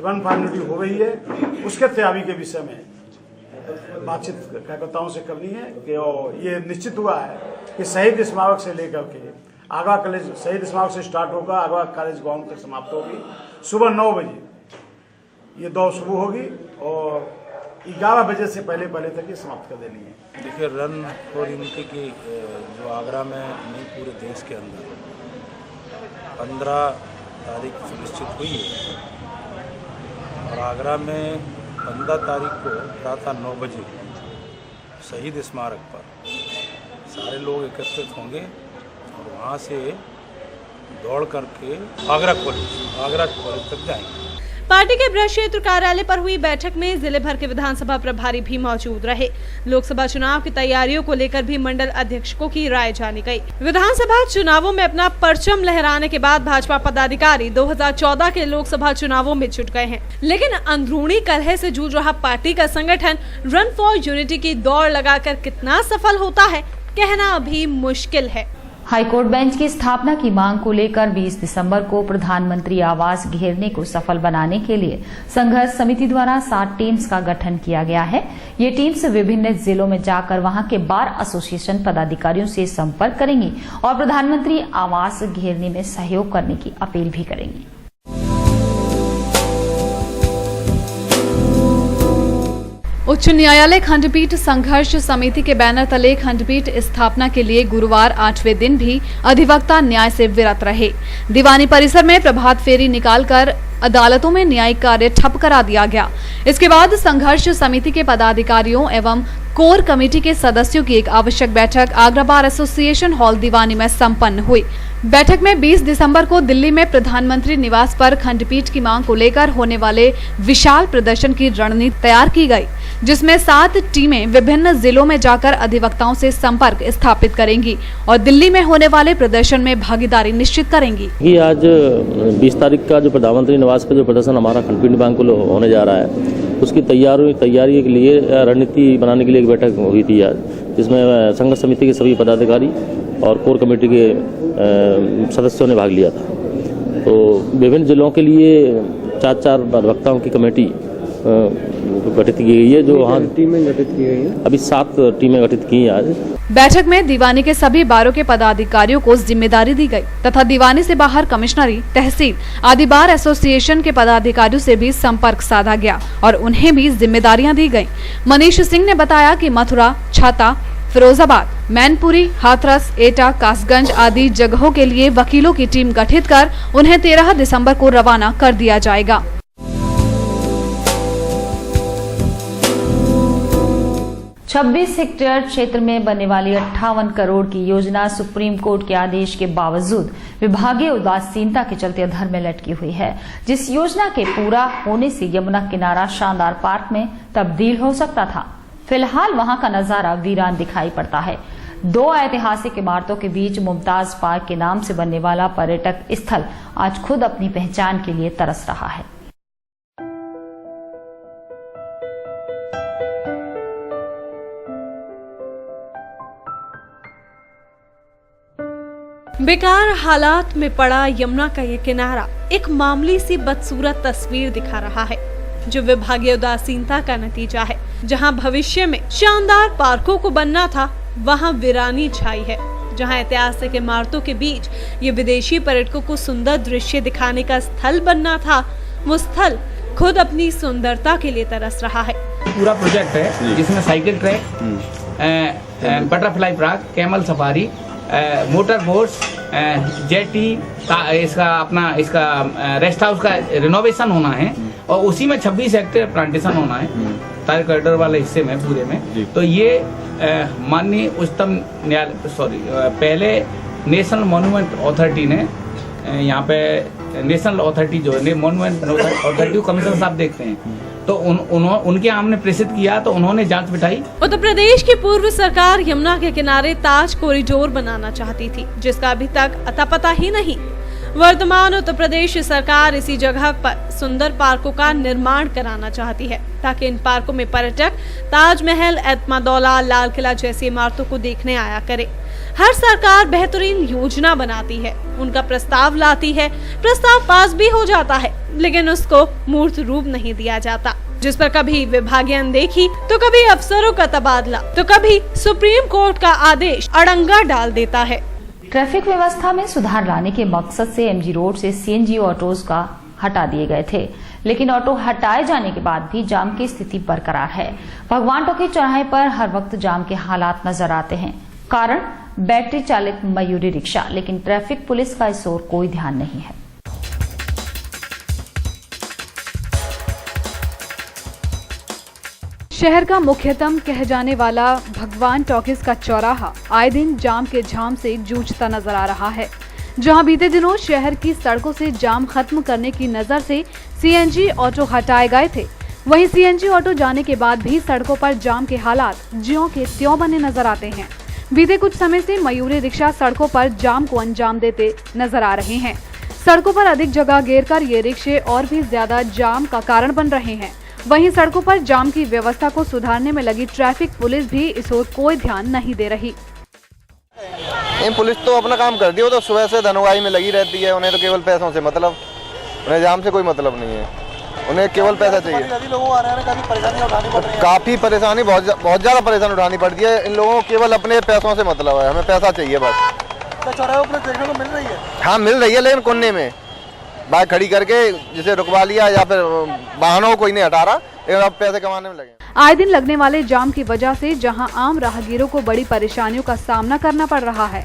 रन फॉर यूनिटी हो गई है। उसके तैयारी के विषय में बातचीत कार्यकर्ताओं से करनी है कि ये निश्चित हुआ है कि शहीद स्मारक से लेकर के आगरा कॉलेज, शहीद स्मारक से स्टार्ट होगा, आगरा कॉलेज ग्राउंड तक समाप्त होगी। सुबह 9 बजे ये दौड़ शुरू होगी और 11 बजे से पहले तक ये समाप्त कर देनी है। देखिए, रन फॉर यूनिटी की जो आगरा में नहीं पूरे देश के अंदर 15 तारीख सुनिश्चित हुई है और आगरा में 15 तारीख को प्रातः 9 बजे शहीद स्मारक पर सारे लोग एकत्रित होंगे और वहाँ से दौड़ करके आगरा कॉलेज तक जाएंगे। पार्टी के ब्रज क्षेत्र कार्यालय पर हुई बैठक में जिले भर के विधानसभा प्रभारी भी मौजूद रहे। लोकसभा चुनाव की तैयारियों को लेकर भी मंडल अध्यक्षों की राय जानी गई। विधानसभा चुनावों में अपना परचम लहराने के बाद भाजपा पदाधिकारी 2014 के लोकसभा चुनावों में जुट गए हैं, लेकिन अंदरूनी कलह से जूझ रहा पार्टी का संगठन रन फॉर यूनिटी की दौड़ लगाकर कितना सफल होता है, कहना अभी मुश्किल है। हाईकोर्ट बेंच की स्थापना की मांग को लेकर 20 दिसंबर को प्रधानमंत्री आवास घेरने को सफल बनाने के लिए संघर्ष समिति द्वारा 7 टीम्स का गठन किया गया है। ये टीम्स विभिन्न जिलों में जाकर वहां के बार एसोसिएशन पदाधिकारियों से संपर्क करेंगी और प्रधानमंत्री आवास घेरने में सहयोग करने की अपील भी करेंगी। उच्च न्यायालय खंडपीठ संघर्ष समिति के बैनर तले खंडपीठ स्थापना के लिए गुरुवार 8वें दिन भी अधिवक्ता न्याय से विरत रहे। दीवानी परिसर में प्रभात फेरी निकालकर अदालतों में न्यायिक कार्य ठप करा दिया गया। इसके बाद संघर्ष समिति के पदाधिकारियों एवं कोर कमेटी के सदस्यों की एक आवश्यक बैठक आगरा बार एसोसिएशन हॉल दीवानी में संपन्न हुई। बैठक में 20 दिसंबर को दिल्ली में प्रधानमंत्री निवास पर खंडपीठ की मांग को लेकर होने वाले विशाल प्रदर्शन की रणनीति तैयार की गई, जिसमें 7 टीमें विभिन्न जिलों में जाकर अधिवक्ताओं से संपर्क स्थापित करेंगी और दिल्ली में होने वाले प्रदर्शन में भागीदारी निश्चित करेंगी। आज 20 तारीख का जो प्रधानमंत्री निवास पर जो प्रदर्शन हमारा खंडपीठ बैंक को होने जा रहा है, उसकी तैयारी के लिए रणनीति बनाने के लिए एक बैठक हुई थी आज, जिसमें संघर्ष समिति के सभी पदाधिकारी और कोर कमेटी के सदस्यों ने भाग लिया था। तो विभिन्न जिलों के लिए 4-4 अधिवक्ताओं की कमेटी गठित की गई है। जो वहाँ टीमें गठित की गई है, अभी 7 टीमें गठित की हैं आज। बैठक में दीवानी के सभी बारों के पदाधिकारियों को जिम्मेदारी दी गई तथा दीवानी से बाहर कमिश्नरी, तहसील आदि बार एसोसिएशन के पदाधिकारियों से भी संपर्क साधा गया और उन्हें भी जिम्मेदारियां दी गयी। मनीष सिंह ने बताया कि मथुरा, छाता, फिरोजाबाद, मैनपुरी, हाथरस, एटा, कासगंज आदि जगहों के लिए वकीलों की टीम गठित कर उन्हें 13 दिसंबर को रवाना कर दिया जाएगा। 26 हेक्टेयर क्षेत्र में बनने वाली 58 करोड़ की योजना सुप्रीम कोर्ट के आदेश के बावजूद विभागीय उदासीनता के चलते अधर में लटकी हुई है। जिस योजना के पूरा होने से यमुना किनारा शानदार पार्क में तब्दील हो सकता था, फिलहाल वहां का नजारा वीरान दिखाई पड़ता है। 2 ऐतिहासिक इमारतों के बीच मुमताज पार्क के नाम से बनने वाला पर्यटक स्थल आज खुद अपनी पहचान के लिए तरस रहा है। बेकार हालात में पड़ा यमुना का यह किनारा एक मामूली सी बदसूरत तस्वीर दिखा रहा है, जो विभागीय उदासीनता का नतीजा है। जहां भविष्य में शानदार पार्कों को बनना था, वहां वीरानी छाई है। जहां ऐतिहासिक इमारतों के बीच ये विदेशी पर्यटकों को सुंदर दृश्य दिखाने का स्थल बनना था, वो स्थल खुद अपनी सुंदरता के लिए तरस रहा है। पूरा प्रोजेक्ट है जिसमें cycle track, butterfly park, camel safari, motor boats, jetty, इसका रेस्ट हाउस का रिनोवेशन होना है और उसी में 26 हेक्टेयर प्लांटेशन होना है टायर कॉरिडोर वाले हिस्से में पूरे में। तो ये माननीय उच्चतम न्यायालय पहले नेशनल मॉन्यूमेंट अथॉरिटी ने यहाँ पे नेशनल अथॉरिटी जो है मॉन्यूमेंट अथॉरिटी कमिश्नर साहब देखते हैं, तो उनके हमने प्रेषित किया तो उन्होंने जांच बिठाई। उत्तर प्रदेश की पूर्व सरकार यमुना के किनारे ताज कॉरिडोर बनाना चाहती थी, जिसका अभी तक अता पता ही नहीं। वर्तमान उत्तर प्रदेश सरकार इसी जगह पर सुंदर पार्कों का निर्माण कराना चाहती है, ताकि इन पार्कों में पर्यटक ताजमहल, एतमादौला, लाल किला जैसी इमारतों को देखने आया करे। हर सरकार बेहतरीन योजना बनाती है, उनका प्रस्ताव लाती है, प्रस्ताव पास भी हो जाता है, लेकिन उसको मूर्त रूप नहीं दिया जाता, जिस पर कभी विभागीय अनदेखी, तो कभी अफसरों का तबादला, तो कभी सुप्रीम कोर्ट का आदेश अड़ंगा डाल देता है। ट्रैफिक व्यवस्था में सुधार लाने के मकसद से एमजी रोड से सीएनजी ऑटोज का हटा दिए गए थे, लेकिन ऑटो हटाए जाने के बाद भी जाम की स्थिति बरकरार है। भगवान टोकी चौराहे पर हर वक्त जाम के हालात नजर आते हैं, कारण बैटरी चालित मयूरी रिक्शा, लेकिन ट्रैफिक पुलिस का इस ओर कोई ध्यान नहीं है। शहर का मुख्यतम कह जाने वाला भगवान टॉकीज का चौराहा आए दिन जाम के झाम से जूझता नजर आ रहा है। जहां बीते दिनों शहर की सड़कों से जाम खत्म करने की नजर से सीएनजी ऑटो हटाए गए थे, वहीं सीएनजी ऑटो जाने के बाद भी सड़कों पर जाम के हालात ज्यों के त्यों बने नजर आते हैं। बीते कुछ समय से मयूरी रिक्शा सड़कों पर जाम को अंजाम देते नजर आ रहे हैं। सड़कों पर अधिक जगह घेरकर ये रिक्शे और भी ज्यादा जाम का कारण बन रहे हैं। वहीं सड़कों पर जाम की व्यवस्था को सुधारने में लगी ट्रैफिक पुलिस भी इस ओर कोई ध्यान नहीं दे रही। पुलिस तो अपना काम कर दी, वो तो सुबह से धनवाई में लगी रहती है। उन्हें तो केवल पैसों से मतलब, उन्हें जाम से कोई मतलब नहीं है, उन्हें केवल पैसा चाहिए। काफी परेशानी, बहुत ज्यादा परेशानी उठानी पड़ती है। इन लोगों को केवल अपने पैसों से मतलब है, हमें पैसा चाहिए बस। चौराहे पर देखने को मिल रही है? हाँ मिल रही है, लेकिन कोने में बाइक खड़ी करके जिसे रुकवा लिया या फिर वाहनों को कोई नहीं हटा रहा, लेकिन अब पैसे कमाने में लगे। आए दिन लगने वाले जाम की वजह से जहां आम राहगीरों को बड़ी परेशानियों का सामना करना पड़ रहा है,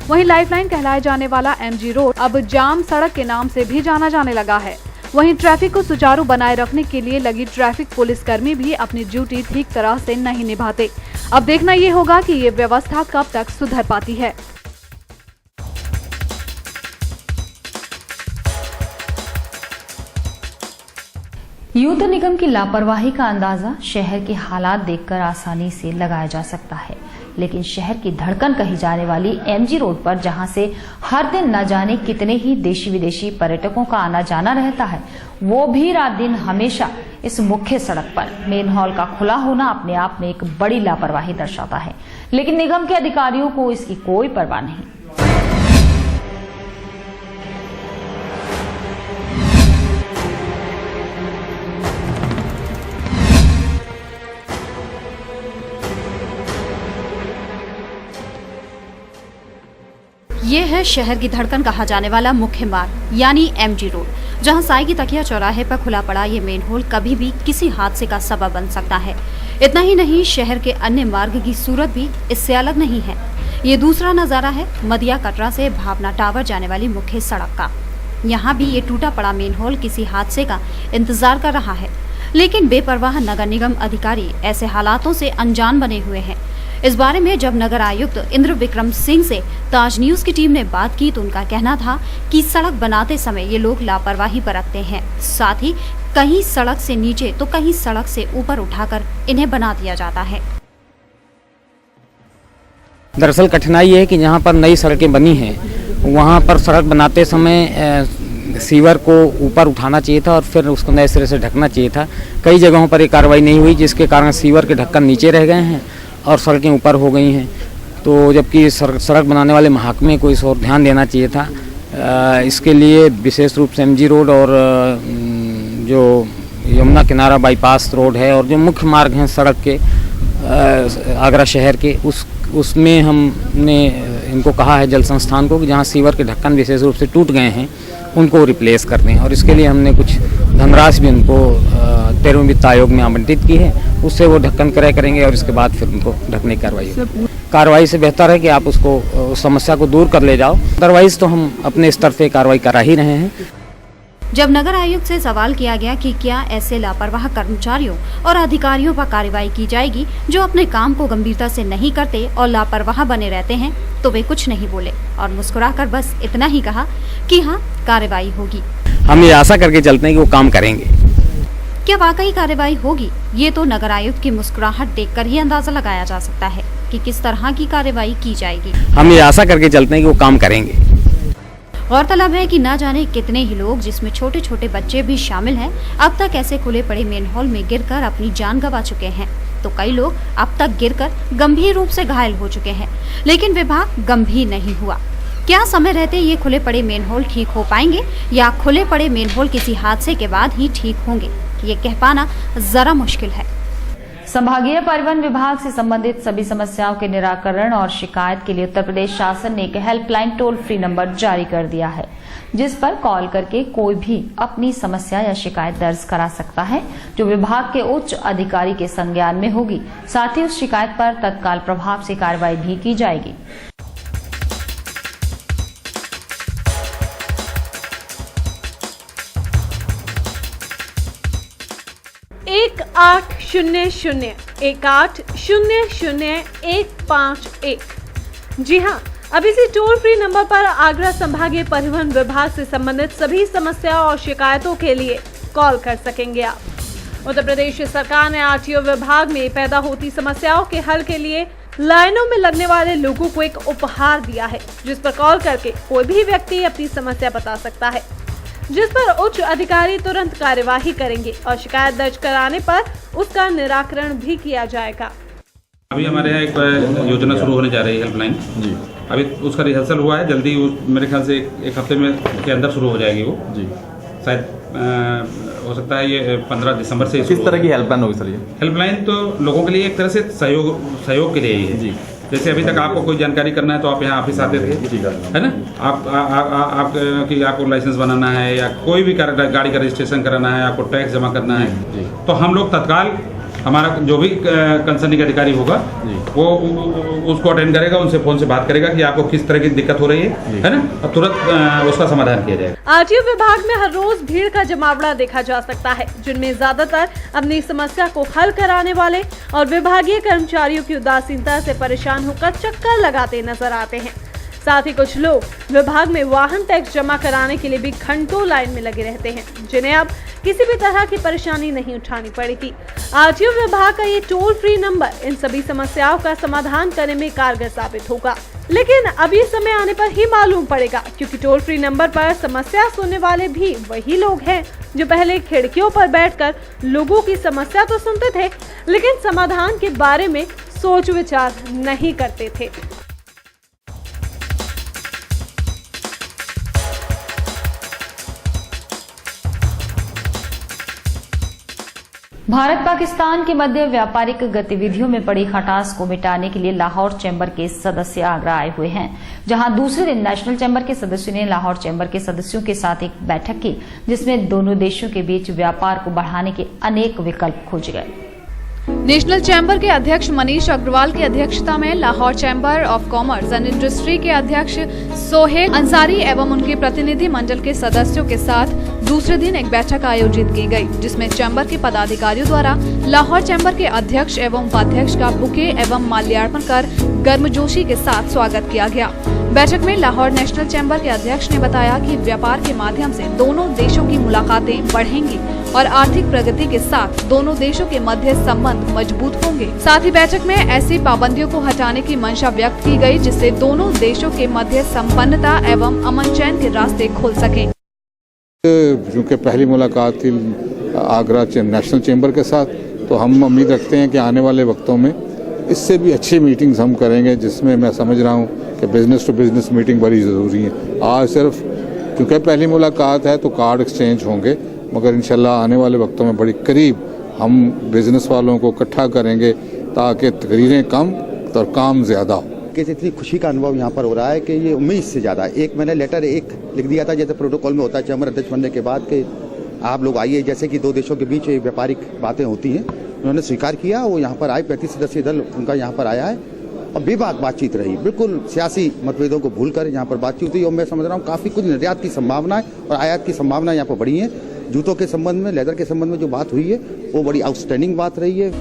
वहीं लाइफलाइन कहलाए जाने वाला एमजी रोड अब जाम सड़क के नाम से भी जाना जाने लगा है। वहीं ट्रैफिक को सुचारू बनाए रखने के लिए लगी ट्रैफिक पुलिसकर्मी भी अपनी ड्यूटी ठीक तरह से नहीं निभाते। अब देखना ये होगा कि ये व्यवस्था कब तक सुधर पाती है। यूथ निगम की लापरवाही का अंदाजा शहर के हालात देखकर आसानी से लगाया जा सकता है, लेकिन शहर की धड़कन कही जाने वाली एमजी रोड पर जहां से हर दिन न जाने कितने ही देशी विदेशी पर्यटकों का आना जाना रहता है, वो भी रात दिन हमेशा इस मुख्य सड़क पर मेन हॉल का खुला होना अपने आप में एक बड़ी लापरवाही दर्शाता है। लेकिन निगम के अधिकारियों को इसकी कोई परवाह नहीं। ये है शहर की धड़कन कहा जाने वाला मुख्य मार्ग यानी एमजी रोड, जहां साई की तकिया चौराहे पर खुला पड़ा ये मेन होल कभी भी किसी हादसे का सबब बन सकता है। इतना ही नहीं, शहर के अन्य मार्ग की सूरत भी इससे अलग नहीं है। ये दूसरा नजारा है मदिया कटरा से भावना टावर जाने वाली मुख्य सड़क का। यहाँ भी ये टूटा पड़ा मेन होल किसी हादसे का इंतजार कर रहा है, लेकिन बेपरवाह नगर निगम अधिकारी ऐसे हालातों से अनजान बने हुए हैं। इस बारे में जब नगर आयुक्त इंद्र विक्रम सिंह से ताज न्यूज की टीम ने बात की तो उनका कहना था कि सड़क बनाते समय ये लोग लापरवाही बरतते हैं, साथ ही कहीं सड़क से नीचे तो कहीं सड़क से ऊपर उठाकर इन्हें बना दिया जाता है। दरअसल कठिनाई है कि जहाँ पर नई सड़कें बनी हैं वहाँ पर सड़क बनाते समय सीवर को ऊपर उठाना चाहिए था और फिर उसको नए सिरे से ढकना चाहिए था। कई जगहों पर ये कार्रवाई नहीं हुई, जिसके कारण सीवर के ढक्कन नीचे रह गए हैं और सड़कें ऊपर हो गई हैं। तो जबकि सड़क बनाने वाले महकमे को इस ओर ध्यान देना चाहिए था। इसके लिए विशेष रूप से एमजी रोड और जो यमुना किनारा बाईपास रोड है और जो मुख्य मार्ग हैं सड़क के आगरा शहर के, उसमें हमने इनको कहा है जल संस्थान को कि जहाँ सीवर के ढक्कन विशेष रूप से टूट गए हैं उनको रिप्लेस कर दें, और इसके लिए हमने कुछ धनराशि भी उनको 13वें वित्त आयोग में आवंटित की है। उससे वो ढक्कन क्रय करेंगे और इसके बाद फिर उनको ढकने की कार्रवाई होगी। कार्रवाई से बेहतर है कि आप उसको उस समस्या को दूर कर ले जाओ, अदरवाइज तो हम अपने स्तर पे कार्रवाई करा ही रहे हैं। जब नगर आयुक्त से सवाल किया गया कि क्या ऐसे लापरवाह कर्मचारियों और अधिकारियों पर कार्रवाई की जाएगी जो अपने काम को गंभीरता से नहीं करते और लापरवाह बने रहते हैं, तो वे कुछ नहीं बोले और मुस्कुराकर बस इतना ही कहा कि हाँ, कार्रवाई होगी। हम ये आशा करके चलते हैं कि वो काम करेंगे। क्या वाकई कार्रवाई होगी? ये तो नगर आयुक्त की मुस्कुराहट देखकर ही अंदाजा लगाया जा सकता है कि किस तरह की कार्रवाई की जाएगी। हम ये आशा करके चलते हैं कि वो काम करेंगे। गौरतलब है कि न जाने कितने ही लोग, जिसमें छोटे छोटे बच्चे भी शामिल हैं, अब तक ऐसे खुले पड़े मेन हॉल में गिरकर अपनी जान गंवा चुके हैं, तो कई लोग अब तक गिरकर गंभीर रूप से घायल हो चुके हैं, लेकिन विभाग गंभीर नहीं हुआ। क्या समय रहते ये खुले पड़े मेन होल ठीक हो पाएंगे या खुले पड़े मेन होल किसी हादसे के बाद ही ठीक होंगे, ये कह पाना जरा मुश्किल है। संभागीय परिवहन विभाग से संबंधित सभी समस्याओं के निराकरण और शिकायत के लिए उत्तर प्रदेश शासन ने एक हेल्पलाइन टोल फ्री नंबर जारी कर दिया है, जिस पर कॉल करके कोई भी अपनी समस्या या शिकायत दर्ज करा सकता है, जो विभाग के उच्च अधिकारी के संज्ञान में होगी। साथ ही उस शिकायत पर तत्काल प्रभाव से कार्रवाई भी की जाएगी। एक 800-1800-151। जी हाँ, अब इसी टोल फ्री नंबर पर आगरा संभागीय परिवहन विभाग से संबंधित सभी समस्याओं और शिकायतों के लिए कॉल कर सकेंगे आप। उत्तर प्रदेश सरकार ने आरटीओ विभाग में पैदा होती समस्याओं के हल के लिए लाइनों में लगने वाले लोगों को एक उपहार दिया है, जिस पर कॉल करके कोई भी व्यक्ति अपनी समस्या बता सकता है, जिस पर उच्च अधिकारी तुरंत कार्यवाही करेंगे और शिकायत दर्ज कराने पर उसका निराकरण भी किया जाएगा। अभी हमारे यहाँ एक योजना शुरू होने जा रही है हेल्पलाइन जी। अभी उसका रिहर्सल हुआ है, जल्दी मेरे ख्याल से एक हफ्ते में के अंदर शुरू हो जाएगी वो जी। शायद हो सकता है ये 15 दिसंबर से। किस तरह की हेल्पलाइन होगी सर? ये हेल्पलाइन तो लोगों के लिए एक तरह से सहयोग के लिए ही है जी। जैसे अभी तक आपको कोई जानकारी करना है तो आप यहाँ ऑफिस आते थे, है ना, आपको लाइसेंस बनाना है या कोई भी गाड़ी का रजिस्ट्रेशन कराना है, आपको टैक्स जमा करना है, तो हम लोग तत्काल, हमारा जो भी कंसर्निंग अधिकारी होगा वो उसको अटेंड करेगा, उनसे फोन से बात करेगा कि आपको किस तरह की दिक्कत हो रही है ना, और तुरंत उसका समाधान किया जाएगा। आरटीओ विभाग में हर रोज भीड़ का जमावड़ा देखा जा सकता है, जिनमें ज्यादातर अपनी समस्या को हल कराने वाले और विभागीय कर्मचारियों की उदासीनता से परेशान होकर चक्कर लगाते नजर आते हैं। साथ ही कुछ लोग विभाग में वाहन टैक्स जमा कराने के लिए भी घंटों लाइन में लगे रहते हैं, जिन्हें अब किसी भी तरह की परेशानी नहीं उठानी पड़ेगी। आरटीओ विभाग का ये टोल फ्री नंबर इन सभी समस्याओं का समाधान करने में कारगर साबित होगा, लेकिन अब ये समय आने पर ही मालूम पड़ेगा, क्योंकि टोल फ्री नंबर पर समस्या सुनने वाले भी वही लोग हैं जो पहले खिड़कियों पर बैठकर लोगों की समस्या तो सुनते थे, लेकिन समाधान के बारे में सोच विचार नहीं करते थे। भारत पाकिस्तान के मध्य व्यापारिक गतिविधियों में पड़ी खटास को मिटाने के लिए लाहौर चैम्बर के सदस्य आगरा आए हुए हैं, जहां दूसरे दिन नेशनल चैम्बर के सदस्यों ने लाहौर चैम्बर के सदस्यों के साथ एक बैठक की, जिसमें दोनों देशों के बीच व्यापार को बढ़ाने के अनेक विकल्प खोजे गए। नेशनल चैम्बर के अध्यक्ष मनीष अग्रवाल की अध्यक्षता में Lahore chamber of commerce and industry के अध्यक्ष सोहेल अंसारी एवं उनके प्रतिनिधि मंडल के सदस्यों के साथ दूसरे दिन एक बैठक आयोजित की गई, जिसमें चैम्बर के पदाधिकारियों द्वारा लाहौर चैम्बर के अध्यक्ष एवं उपाध्यक्ष का बुके एवं माल्यार्पण कर गर्मजोशी के साथ स्वागत किया गया। बैठक में लाहौर नेशनल चैम्बर के अध्यक्ष ने बताया कि व्यापार के माध्यम से दोनों देशों की मुलाकातें बढ़ेंगी और आर्थिक प्रगति के साथ दोनों देशों के मध्य संबंध मजबूत होंगे। साथ ही बैठक में ऐसी पाबंदियों को हटाने की मंशा व्यक्त की गई, जिससे दोनों देशों के मध्य संपन्नता एवं अमन चैन के रास्ते खुल सके। क्योंकि पहली मुलाकात थी आगरा नेशनल चैम्बर के साथ, तो हम उम्मीद रखते हैं कि आने वाले वक्तों में इससे भी अच्छी मीटिंग्स हम करेंगे, जिसमें मैं समझ रहा हूँ कि बिजनेस टू बिजनेस मीटिंग बड़ी ज़रूरी है। आज सिर्फ क्योंकि पहली मुलाकात है तो कार्ड एक्सचेंज होंगे, मगर इंशाल्लाह आने वाले वक्तों में बड़ी करीब हम बिजनेस वालों को इकट्ठा करेंगे ताकि तकरीरें कम और काम ज़्यादा हो। इतनी खुशी का अनुभव यहाँ पर हो रहा है कि ये उम्मीद से ज़्यादा। एक मैंने लेटर लिख दिया था, जैसे प्रोटोकॉल में होता है चैम्बर अध्यक्ष बनने के बाद, कि आप लोग आइए, जैसे कि दो देशों के बीच व्यापारिक बातें होती हैं, उन्होंने स्वीकार किया। वो यहाँ पर आए, 35 सदस्यीय दल उनका यहाँ पर आया है और बेबाक बातचीत रही, बिल्कुल सियासी मतभेदों को भूलकर यहाँ पर बातचीत हुई। और मैं समझ रहा हूँ काफ़ी कुछ निर्यात की संभावनाएं और आयात की संभावना यहाँ पर बढ़ी है। जूतों के संबंध में, लेदर के संबंध में जो बात हुई है वो बड़ी आउटस्टैंडिंग बात रही है।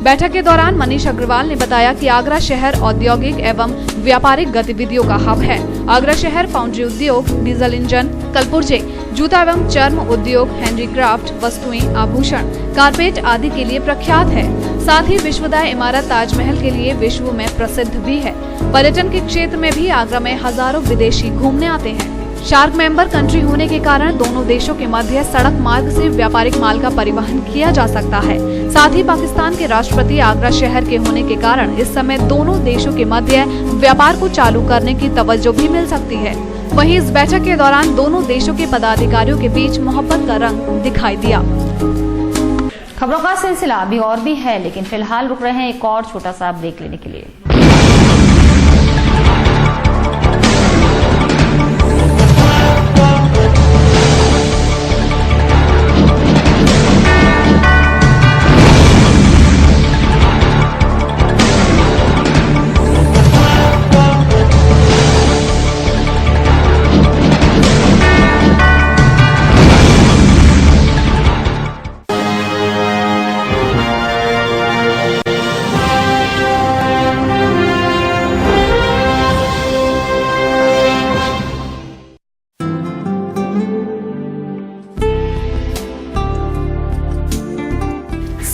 बैठक के दौरान मनीष अग्रवाल ने बताया कि आगरा शहर औद्योगिक एवं व्यापारिक गतिविधियों का हब है। आगरा शहर फाउंड्री उद्योग, डीजल इंजन, कलपुर्जे, जूता एवं चर्म उद्योग, हैंडीक्राफ्ट वस्तुएं, आभूषण, कारपेट आदि के लिए प्रख्यात है। साथ ही विश्वदाय इमारत ताजमहल के लिए विश्व में प्रसिद्ध भी है। पर्यटन के क्षेत्र में भी आगरा में हजारों विदेशी घूमने आते हैं। शार्क मेंबर कंट्री होने के कारण दोनों देशों के मध्य सड़क मार्ग से व्यापारिक माल का परिवहन किया जा सकता है। साथ ही पाकिस्तान के राष्ट्रपति आगरा शहर के होने के कारण इस समय दोनों देशों के मध्य व्यापार को चालू करने की तवज्जो भी मिल सकती है। वहीं इस बैठक के दौरान दोनों देशों के पदाधिकारियों के बीच मोहब्बत का रंग दिखाई दिया। खबरों का सिलसिला अभी और भी है, लेकिन फिलहाल रुक रहे हैं एक और छोटा सा ब्रेक लेने के लिए।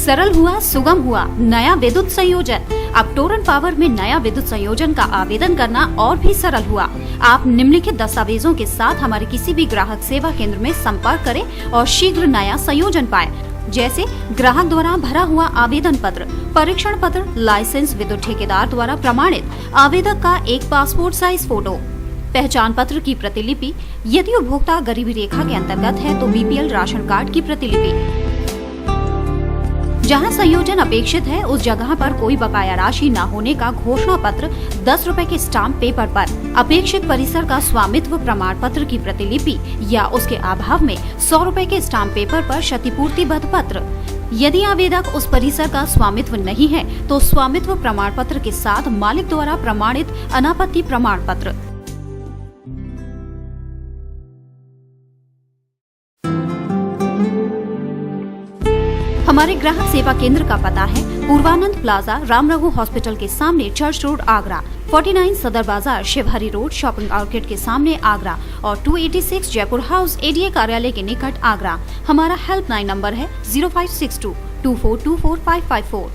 सरल हुआ, सुगम हुआ नया विद्युत संयोजन। अब टोरन पावर में नया विद्युत संयोजन का आवेदन करना और भी सरल हुआ। आप निम्नलिखित दस्तावेजों के साथ हमारे किसी भी ग्राहक सेवा केंद्र में संपर्क करें और शीघ्र नया संयोजन पाएं, जैसे ग्राहक द्वारा भरा हुआ आवेदन पत्र, परीक्षण पत्र, लाइसेंस, विद्युत ठेकेदार द्वारा प्रमाणित आवेदक का एक पासपोर्ट साइज फोटो, पहचान पत्र की प्रतिलिपि, यदि उपभोक्ता गरीबी रेखा के अंतर्गत है तो बीपीएल राशन कार्ड की प्रतिलिपि। जहां संयोजन अपेक्षित है उस जगह पर कोई बकाया राशि न होने का घोषणा पत्र 10 रुपए के स्टाम्प पेपर पर, अपेक्षित परिसर का स्वामित्व प्रमाण पत्र की प्रतिलिपि या उसके अभाव में 100 रुपए के स्टाम्प पेपर पर क्षतिपूर्तिबद्ध पत्र। यदि आवेदक उस परिसर का स्वामित्व नहीं है तो स्वामित्व प्रमाण पत्र के साथ मालिक द्वारा प्रमाणित अनापत्ति प्रमाण पत्र। हमारे ग्राहक सेवा केंद्र का पता है पूर्वानंद प्लाजा, राम रघु हॉस्पिटल के सामने, चर्च रोड, आगरा, 49 सदर बाजार, शिवहरी रोड, शॉपिंग आउटलेट के सामने, आगरा और 286 जयपुर हाउस, एडीए कार्यालय के निकट, आगरा। हमारा हेल्पलाइन नंबर है 0562 2424 554।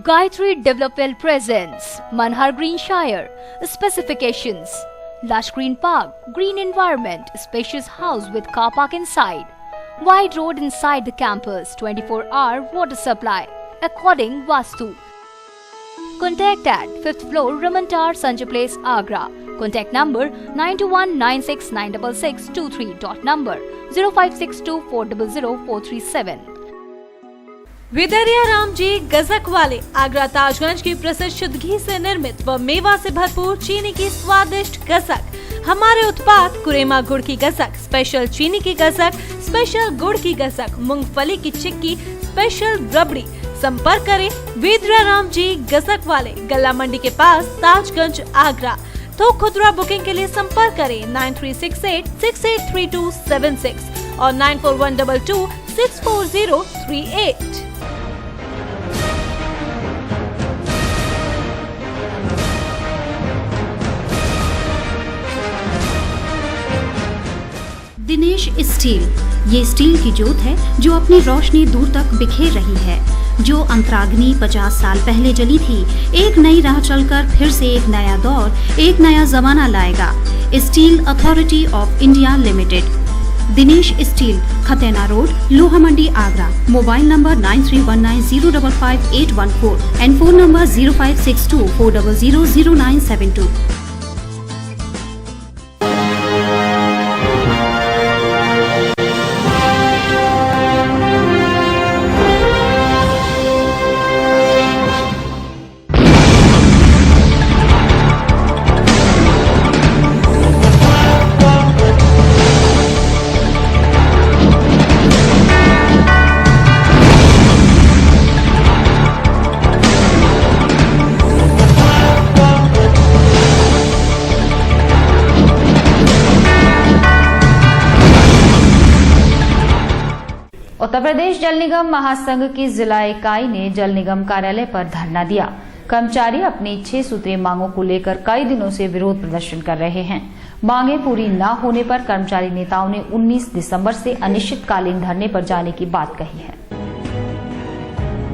Gayatri Development presents Manhar Greenshire. Specifications: lush green park, green environment, spacious house with car park inside, wide road inside the campus, 24-hour water supply, according Vastu. Contact at 5th floor, Raman Tower, Sanjay Place, Agra. Contact number 9219696623. Number 0562400437। विदरिया Ram ji गजक वाले आगरा ताजगंज की प्रसिद्ध शुद्ध घी से निर्मित व मेवा से भरपूर चीनी की स्वादिष्ट गजक। हमारे उत्पाद कुरेमा गुड़ की गजक, स्पेशल चीनी की गजक, स्पेशल गुड़ की गजक, मूंगफली की चिक्की, स्पेशल रबड़ी। संपर्क करें विदरिया राम जी गजक वाले, गल्ला मंडी के पास, ताजगंज, आगरा। तो खुदरा बुकिंग के लिए संपर्क करें 9368683276 और 9412264038। दिनेश स्टील, ये स्टील की जोत है जो अपनी रोशनी दूर तक बिखेर रही है। जो अंतराग्नि 50 साल पहले जली थी, एक नई राह चलकर फिर से एक नया दौर, एक नया जमाना लाएगा। Steel authority of India limited, Dinesh steel, Khatena road, Loha Mandi, Agra. Mobile number 9319055814 and phone number 0562400972। Uttar Pradesh Jal Nigam महासंघ की जिला इकाई ने जल निगम कार्यालय पर धरना दिया। कर्मचारी अपनी 6 सूत्रीय मांगों को लेकर कई दिनों से विरोध प्रदर्शन कर रहे हैं। मांगे पूरी न होने पर कर्मचारी नेताओं ने 19 दिसंबर से अनिश्चितकालीन धरने पर जाने की बात कही है।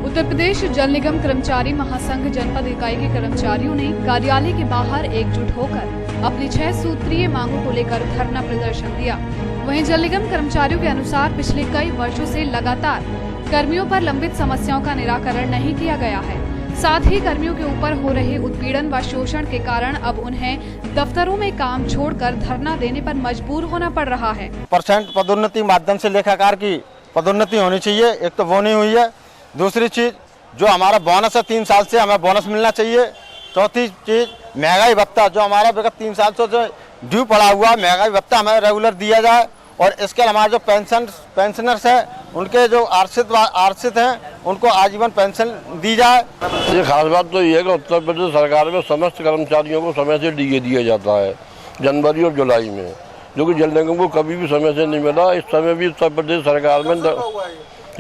उत्तर प्रदेश जल निगम कर्मचारी महासंघ जनपद इकाई के कर्मचारियों ने कार्यालय के बाहर एकजुट होकर अपनी 6 सूत्रीय मांगों को लेकर धरना प्रदर्शन दिया। वहीं जल निगम कर्मचारियों के अनुसार पिछले कई वर्षों से लगातार कर्मियों पर लंबित समस्याओं का निराकरण नहीं किया गया है। साथ ही कर्मियों के ऊपर हो रहे उत्पीड़न व शोषण के कारण अब उन्हें दफ्तरों में काम छोड़कर धरना देने पर मजबूर होना पड़ रहा है। % पदोन्नति माध्यम से लेखाकार की पदोन्नति होनी चाहिए, एक तो वो नहीं हुई है। दूसरी चीज जो हमारा बोनस है 3 साल से हमें बोनस मिलना चाहिए। चौथी चीज महंगाई भत्ता जो हमारा विगत 3 साल से जो ड्यू पड़ा हुआ महंगाई भत्ता हमें रेगुलर दिया जाए। और इसके हमारे जो पेंशनर्स हैं उनके जो आरक्षित हैं उनको आजीवन पेंशन दी जाए। ये खास बात तो ये है कि उत्तर प्रदेश सरकार में समस्त कर्मचारियों को समय से डीए दिया जाता है जनवरी और जुलाई में, जो कि जल निगम को कभी भी समय से नहीं मिला। इस समय भी उत्तर प्रदेश सरकार में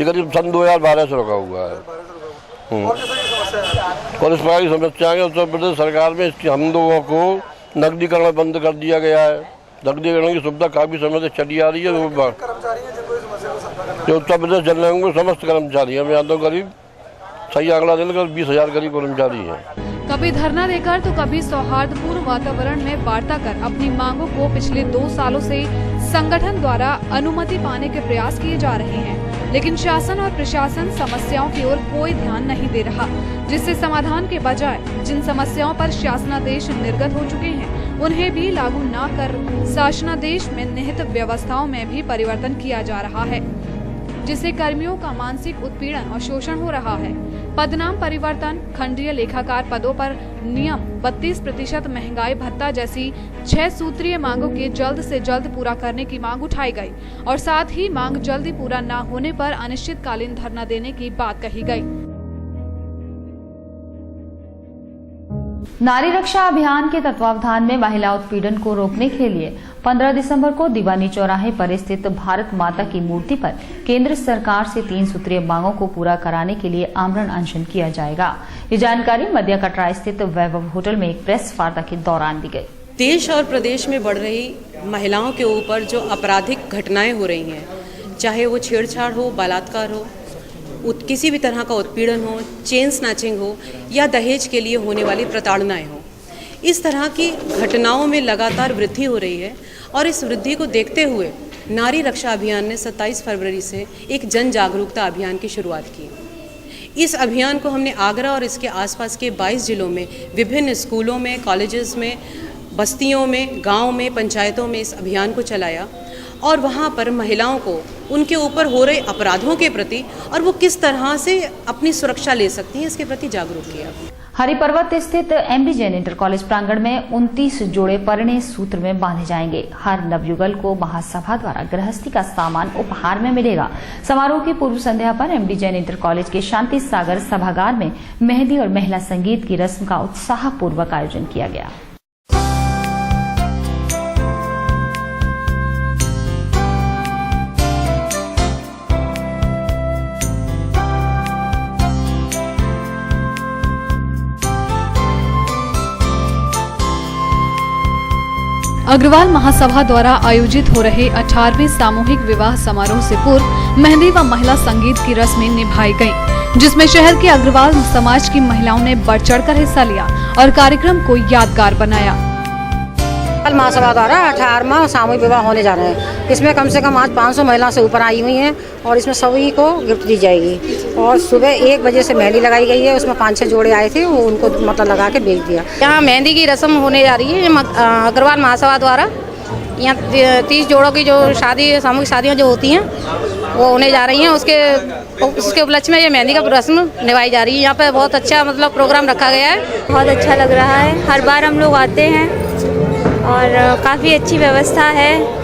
करीब सन 2012 से रुका हुआ है। और इस प्रकार की समस्याएं उत्तर प्रदेश सरकार में इसकी हम लोगों को नकदीकरण बंद कर दिया गया है। नकदीकरण की सुविधा काफी समय से चली आ रही है। जो उत्तर प्रदेश जल निगम के समस्त कर्मचारी हैं, यहाँ तो करीब सही आंकड़ा देकर 20,000 करीब कर्मचारी हैं। कभी धरना देकर तो कभी सौहार्दपूर्ण वातावरण में वार्ता कर अपनी मांगों को पिछले 2 सालों से संगठन द्वारा अनुमति पाने के प्रयास किए जा रहे हैं, लेकिन शासन और प्रशासन समस्याओं की ओर कोई ध्यान नहीं दे रहा, जिससे समाधान के बजाय जिन समस्याओं पर शासनादेश निर्गत हो चुके हैं उन्हें भी लागू न कर शासनादेश में निहित व्यवस्थाओं में भी परिवर्तन किया जा रहा है, जिससे कर्मियों का मानसिक उत्पीड़न और शोषण हो रहा है। पदनाम परिवर्तन, खंडीय लेखाकार पदों पर नियम, 32% महंगाई भत्ता जैसी 6 सूत्रीय मांगों के जल्द से जल्द पूरा करने की मांग उठाई गई और साथ ही मांग जल्दी पूरा न होने पर अनिश्चितकालीन धरना देने की बात कही गई। नारी रक्षा अभियान के तत्वावधान में महिला उत्पीड़न को रोकने के लिए 15 दिसंबर को दीवानी चौराहे पर स्थित भारत माता की मूर्ति पर केंद्र सरकार से 3 सूत्रीय मांगों को पूरा कराने के लिए आमरण अनशन किया जाएगा। ये जानकारी मध्य कटरा स्थित वैभव होटल में एक प्रेस वार्ता के दौरान दी गई। देश और प्रदेश में बढ़ रही महिलाओं के ऊपर जो आपराधिक घटनाएं हो रही हैं, चाहे वो छेड़छाड़ हो, बलात्कार हो, किसी भी तरह का उत्पीड़न हो, चेन स्नैचिंग हो या दहेज के लिए होने वाली प्रताड़नाएं हो, इस तरह की घटनाओं में लगातार वृद्धि हो रही है। और इस वृद्धि को देखते हुए नारी रक्षा अभियान ने 27 फरवरी से एक जन जागरूकता अभियान की शुरुआत की। इस अभियान को हमने आगरा और इसके आसपास के 22 जिलों में विभिन्न स्कूलों में, कॉलेजेस में, बस्तियों में, गाँव में, पंचायतों में इस अभियान को चलाया और वहाँ पर महिलाओं को उनके ऊपर हो रहे अपराधों के प्रति और वो किस तरह से अपनी सुरक्षा ले सकती हैं, इसके प्रति जागरूक किया। हरिपर्वत स्थित एमडी जैन इंटर कॉलेज प्रांगण में 29 जोड़े परिणय सूत्र में बांधे जाएंगे। हर नवयुगल को महासभा द्वारा गृहस्थी का सामान उपहार में मिलेगा। समारोह की पूर्व संध्या पर एमडी जैन इंटर कॉलेज के शांति सागर सभागार में मेहंदी और महिला संगीत की रस्म का उत्साहपूर्वक आयोजन किया गया। अग्रवाल महासभा द्वारा आयोजित हो रहे 18वें सामूहिक विवाह समारोह से पूर्व मेहंदी व महिला संगीत की रस्में निभाई गयी, जिसमें शहर के अग्रवाल समाज की महिलाओं ने बढ़ चढ़कर हिस्सा लिया और कार्यक्रम को यादगार बनाया। महासभा द्वारा 18वां सामूहिक विवाह होने जा रहे हैं। इसमें कम से कम आज 500 महिला से ऊपर आई हुई हैं और इसमें सभी को गिफ्ट दी जाएगी। और सुबह 1 बजे से मेहंदी लगाई गई है, उसमें 5-6 जोड़े आए थे, वो उनको मतलब लगा के भेज दिया। यहाँ मेहंदी की रस्म होने जा रही है अग्रवाल महासभा द्वारा। यहाँ 30 जोड़ों की जो शादी सामूहिक शादियाँ जो होती हैं वो होने जा रही हैं, उसके उपलक्ष्य में ये मेहंदी का रस्म निभाई जा रही है। यहाँ पे बहुत अच्छा मतलब प्रोग्राम रखा गया है। बहुत अच्छा लग रहा है, हर बार हम लोग आते हैं और काफ़ी अच्छी व्यवस्था है,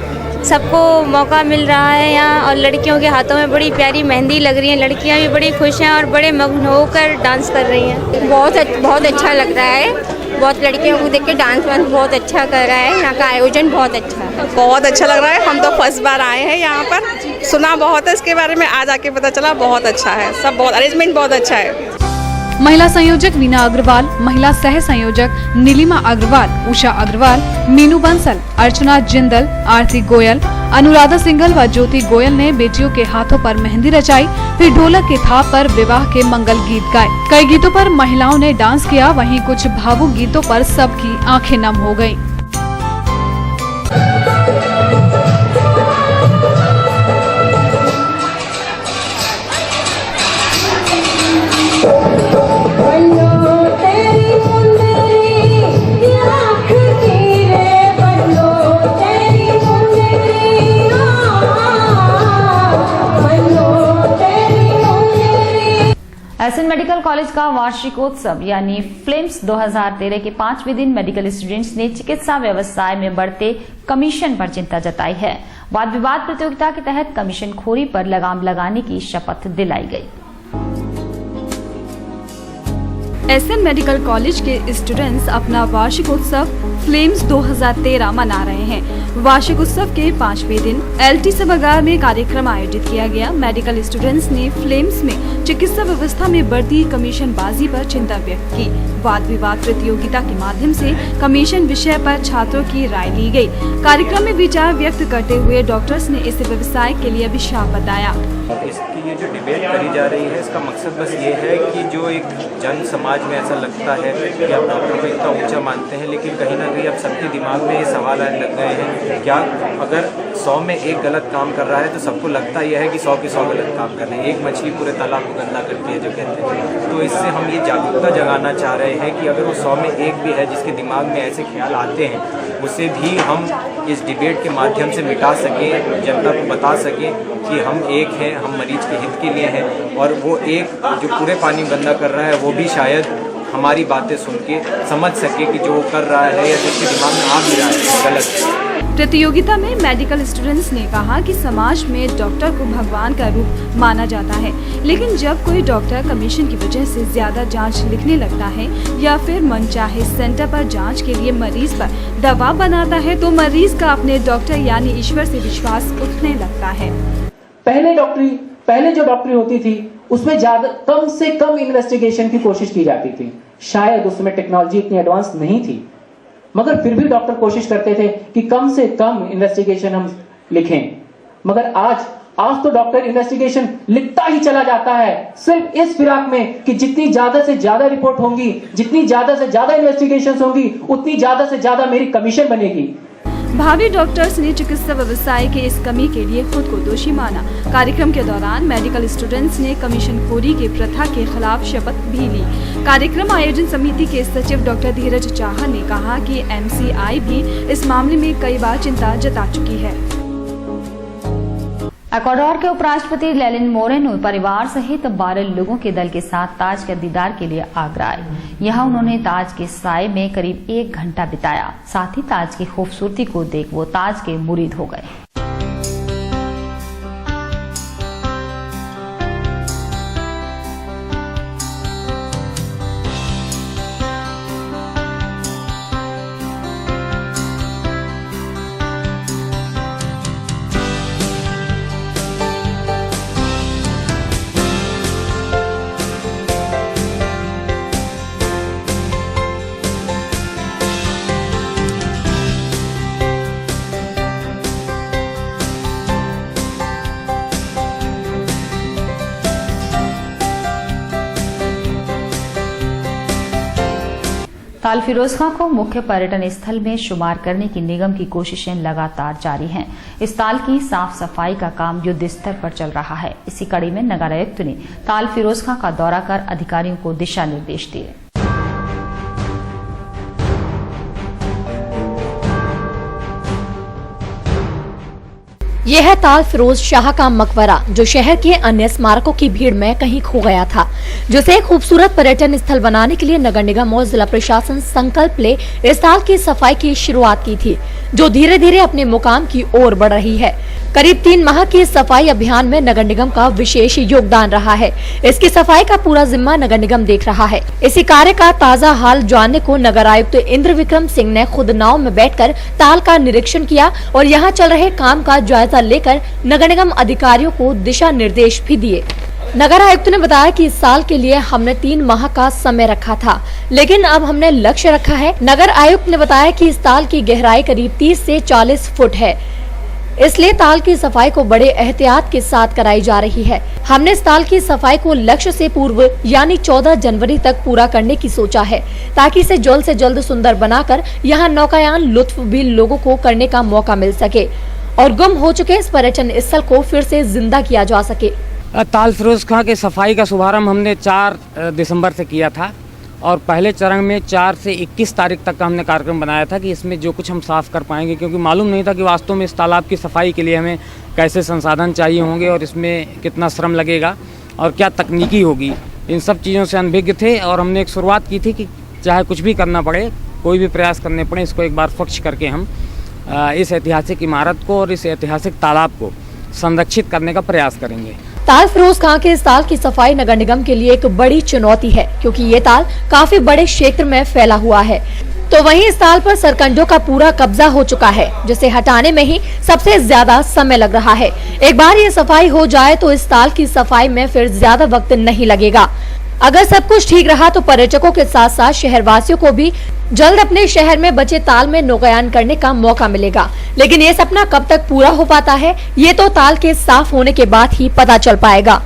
सबको मौका मिल रहा है यहाँ। और लड़कियों के हाथों में बड़ी प्यारी मेहंदी लग रही है, लड़कियाँ भी बड़ी खुश हैं और बड़े मग्न होकर डांस कर रही हैं। बहुत अच्छा लग रहा है, बहुत लड़कियों को देख के डांस बहुत अच्छा कर रहा है। यहाँ का आयोजन बहुत अच्छा है, बहुत अच्छा लग रहा है। हम तो फर्स्ट बार आए हैं यहाँ पर, सुना बहुत है इसके बारे में, आज आके पता चला बहुत अच्छा है, सब बहुत अरेंजमेंट बहुत अच्छा है। महिला संयोजक वीना अग्रवाल, महिला सह संयोजक नीलिमा अग्रवाल, उषा अग्रवाल, मीनू बंसल, अर्चना जिंदल, आरती गोयल, अनुराधा सिंघल व ज्योति गोयल ने बेटियों के हाथों पर मेहंदी रचाई, फिर ढोलक के थाप पर विवाह के मंगल गीत गाए। कई गीतों पर महिलाओं ने डांस किया, वहीं कुछ भावुक गीतों पर सबकी आंखें नम हो गयी। एसएन मेडिकल कॉलेज का वार्षिकोत्सव यानी फ्लेम्स 2013 के 5वें दिन मेडिकल स्टूडेंट्स ने चिकित्सा व्यवसाय में बढ़ते कमीशन पर चिंता जताई है। वाद विवाद प्रतियोगिता के तहत कमीशन खोरी पर लगाम लगाने की शपथ दिलाई गई। एसएन मेडिकल कॉलेज के स्टूडेंट्स अपना वार्षिकोत्सव फ्लेम्स 2013 मना रहे हैं। वार्षिक उत्सव के 5वें दिन एलटी सभागार में कार्यक्रम आयोजित किया गया। मेडिकल स्टूडेंट्स ने फ्लेम्स में चिकित्सा व्यवस्था में बढ़ती कमीशनबाजी पर चिंता व्यक्त की। वाद विवाद प्रतियोगिता के माध्यम से कमीशन विषय पर छात्रों की राय ली गई। कार्यक्रम में विचार व्यक्त करते हुए डॉक्टर्स ने इसे व्यवसाय के लिए अभिशाप बताया। इसकी ये जो डिबेट करी जा रही है, इसका मकसद बस ये है कि जो एक जन समाज में ऐसा लगता है कि आप डॉक्टर को इतना ऊंचा मानते हैं, लेकिन कहीं ना कहीं अब सबके दिमाग में ये सवाल आने लग गए हैं, क्या अगर 100 में एक गलत काम कर रहा है तो सबको लगता यह है कि 100 के 100 गलत काम कर रहे हैं। एक मछली पूरे तालाब को गंदा करती है जो कहते हैं। तो इससे हम ये जागरूकता जगाना चाह रहे हैं कि अगर वो 100 में एक भी है जिसके दिमाग में ऐसे ख्याल आते हैं, उसे भी हम इस डिबेट के माध्यम से मिटा सकें, जनता को बता सकें कि हम एक हैं, हम मरीज के हित के लिए हैं। और वो एक जो पूरे पानी गंदा कर रहा है वो भी शायद हमारी बातें सुन के समझ सके कि जो वो कर रहा है या जिसके दिमाग में आ भी रहा है गलत है। प्रतियोगिता में मेडिकल स्टूडेंट्स ने कहा कि समाज में डॉक्टर को भगवान का रूप माना जाता है, लेकिन जब कोई डॉक्टर कमीशन की वजह से ज्यादा जांच लिखने लगता है या फिर मनचाहे सेंटर पर जांच के लिए मरीज पर दबाव बनाता है तो मरीज का अपने डॉक्टर यानी ईश्वर से विश्वास उठने लगता है। पहले जो डॉक्टरी होती थी उसमें ज्यादा कम से कम इन्वेस्टिगेशन की कोशिश की जाती थी। शायद उसमें टेक्नोलॉजी इतनी एडवांस नहीं थी, मगर फिर भी डॉक्टर कोशिश करते थे कि कम से कम इन्वेस्टिगेशन हम लिखें। मगर आज तो डॉक्टर इन्वेस्टिगेशन लिखता ही चला जाता है, सिर्फ इस फिराक में कि जितनी ज्यादा से ज्यादा रिपोर्ट होंगी, जितनी ज्यादा से ज्यादा इन्वेस्टिगेशन होंगी, उतनी ज्यादा से ज्यादा मेरी कमीशन बनेगी। भावी डॉक्टर्स ने चिकित्सा व्यवसाय के इस कमी के लिए खुद को दोषी माना। कार्यक्रम के दौरान मेडिकल स्टूडेंट्स ने कमीशनखोरी की प्रथा के खिलाफ शपथ भी ली। कार्यक्रम आयोजन समिति के सचिव डॉक्टर धीरज चाहर ने कहा कि एमसीआई भी इस मामले में कई बार चिंता जता चुकी है। इक्वाडोर के उपराष्ट्रपति लेनिन मोरेनो परिवार सहित 12 लोगों के दल के साथ ताज के दीदार के लिए आगरा आए। यहाँ उन्होंने ताज के साए में करीब 1 घंटा बिताया। साथ ही ताज की खूबसूरती को देख वो ताज के मुरीद हो गए। ताल फिरोज खां को मुख्य पर्यटन स्थल में शुमार करने की निगम की कोशिशें लगातार जारी हैं। इस ताल की साफ सफाई का काम युद्ध स्तर पर चल रहा है। इसी कड़ी में नगर आयुक्त ने ताल फिरोज खां का दौरा कर अधिकारियों को दिशा निर्देश दिए। यह है ताल फिरोज शाह का मकबरा, जो शहर के अन्य स्मारकों की भीड़ में कहीं खो गया था, जिसे खूबसूरत पर्यटन स्थल बनाने के लिए नगर निगम और जिला प्रशासन संकल्प ले इस ताल की सफाई की शुरुआत की थी, जो धीरे धीरे अपने मुकाम की ओर बढ़ रही है। करीब 3 माह के सफाई अभियान में नगर निगम का विशेष योगदान रहा है। इसकी सफाई का पूरा जिम्मा नगर निगम देख रहा है। इसी कार्य का ताजा हाल जानने को नगर आयुक्त इंद्र विक्रम सिंह ने खुद नाव में बैठकर ताल का निरीक्षण किया और यहाँ चल रहे काम का जायजा लेकर नगर निगम अधिकारियों को दिशा निर्देश भी दिए। नगर आयुक्त ने बताया कि इस साल के लिए हमने 3 माह का समय रखा था, लेकिन अब हमने लक्ष्य रखा है। नगर आयुक्त ने बताया कि इस ताल की गहराई करीब 30 से 40 फुट है, इसलिए ताल की सफाई को बड़े एहतियात के साथ कराई जा रही है। हमने इस ताल की सफाई को लक्ष्य से पूर्व यानी 14 जनवरी तक पूरा करने की सोचा है, ताकि इसे जल्द से जल्द सुंदर बनाकर यहाँ नौकायान लुत्फ भी लोगों को करने का मौका मिल सके और गुम हो चुके इस पर्यटन स्थल को फिर से जिंदा किया जा सके। ताल फिरोज खां के सफाई का शुभारंभ हमने 4 दिसंबर से किया था और पहले चरण में 4 से 21 तारीख तक का हमने कार्यक्रम बनाया था कि इसमें जो कुछ हम साफ कर पाएंगे, क्योंकि मालूम नहीं था कि वास्तव में इस तालाब की सफाई के लिए हमें कैसे संसाधन चाहिए होंगे और इसमें कितना श्रम लगेगा और क्या तकनीकी होगी। इन सब चीज़ों से अनभिज्ञ थे और हमने एक शुरुआत की थी कि चाहे कुछ भी करना पड़े, कोई भी प्रयास करने पड़े, इसको एक बार स्वच्छ करके हम इस ऐतिहासिक इमारत को और इस ऐतिहासिक तालाब को संरक्षित करने का प्रयास करेंगे। ताल फिरोज खां के इस ताल की सफाई नगर निगम के लिए एक बड़ी चुनौती है, क्योंकि ये ताल काफी बड़े क्षेत्र में फैला हुआ है। तो वहीं इस ताल पर सरकंडों का पूरा कब्जा हो चुका है, जिसे हटाने में ही सबसे ज्यादा समय लग रहा है। एक बार ये सफाई हो जाए तो इस ताल की सफाई में फिर ज्यादा वक्त नहीं लगेगा। अगर सब कुछ ठीक रहा तो पर्यटकों के साथ साथ शहरवासियों को भी जल्द अपने शहर में बचे ताल में नौकायान करने का मौका मिलेगा। लेकिन ये सपना कब तक पूरा हो पाता है, ये तो ताल के साफ होने के बाद ही पता चल पाएगा।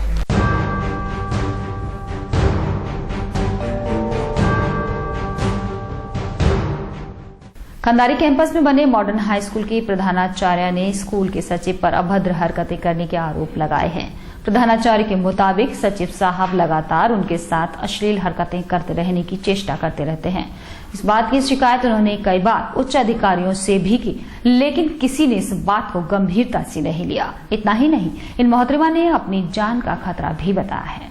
खंदारी कैंपस में बने मॉडर्न हाई स्कूल की प्रधानाचार्य ने स्कूल के सचिव पर अभद्र हरकतें करने के आरोप लगाए हैं। प्रधानाचार्य के मुताबिक सचिव साहब लगातार उनके साथ अश्लील हरकतें करते रहने की चेष्टा करते रहते हैं। इस बात की शिकायत उन्होंने कई बार उच्च अधिकारियों से भी की, लेकिन किसी ने इस बात को गंभीरता से नहीं लिया। इतना ही नहीं, इन मोहतरमा ने अपनी जान का खतरा भी बताया है।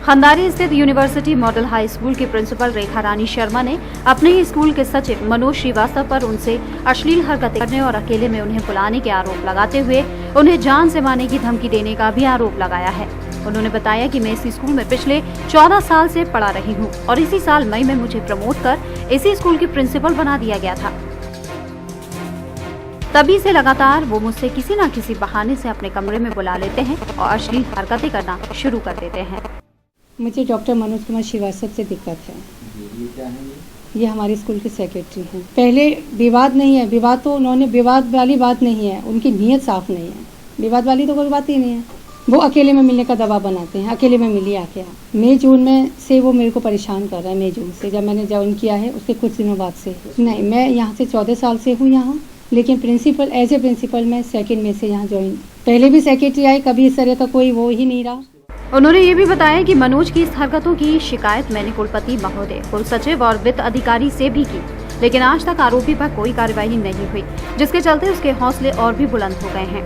खंदारी स्थित यूनिवर्सिटी मॉडल हाई स्कूल की प्रिंसिपल रेखा रानी शर्मा ने अपने ही स्कूल के सचिव मनोज श्रीवास्तव पर उनसे अश्लील हरकतें करने और अकेले में उन्हें बुलाने के आरोप लगाते हुए उन्हें जान से मारने की धमकी देने का भी आरोप लगाया है। उन्होंने बताया कि मैं इसी स्कूल में पिछले 14 साल से पढ़ा रही हूँ और इसी साल मई में मुझे प्रमोट कर इसी स्कूल की प्रिंसिपल बना दिया गया था। तभी से लगातार वो मुझसे किसी न किसी बहाने से अपने कमरे में बुला लेते हैं और अश्लील हरकतें करना शुरू कर देते हैं। मुझे डॉक्टर मनोज कुमार श्रीवास्तव से दिक्कत है। ये हमारे स्कूल के सेक्रेटरी हैं। पहले विवाद नहीं है, विवाद तो उन्होंने विवाद वाली बात नहीं है, उनकी नीयत साफ नहीं है। विवाद वाली तो कोई बात ही नहीं है। वो अकेले में मिलने का दबाव बनाते हैं, अकेले में मिलिए आके आप। मई जून में से वो मेरे को परेशान कर रहा है। मई जून से जब मैंने ज्वाइन किया है उसके कुछ दिनों बाद से नहीं, मैं यहाँ से 14 साल से हूँ यहाँ, लेकिन प्रिंसिपल एज ए प्रिंसिपल मैं 2 मई से यहाँ ज्वाइन पहले भी सेक्रेटरी आए, कभी इस तरह का कोई वो ही नहीं रहा। उन्होंने ये भी बताया कि मनोज की इस हरकतों की शिकायत मैंने कुलपति महोदय, कुल सचिव और वित्त अधिकारी से भी की, लेकिन आज तक आरोपी पर कोई कार्रवाई नहीं हुई, जिसके चलते उसके हौसले और भी बुलंद हो गए हैं।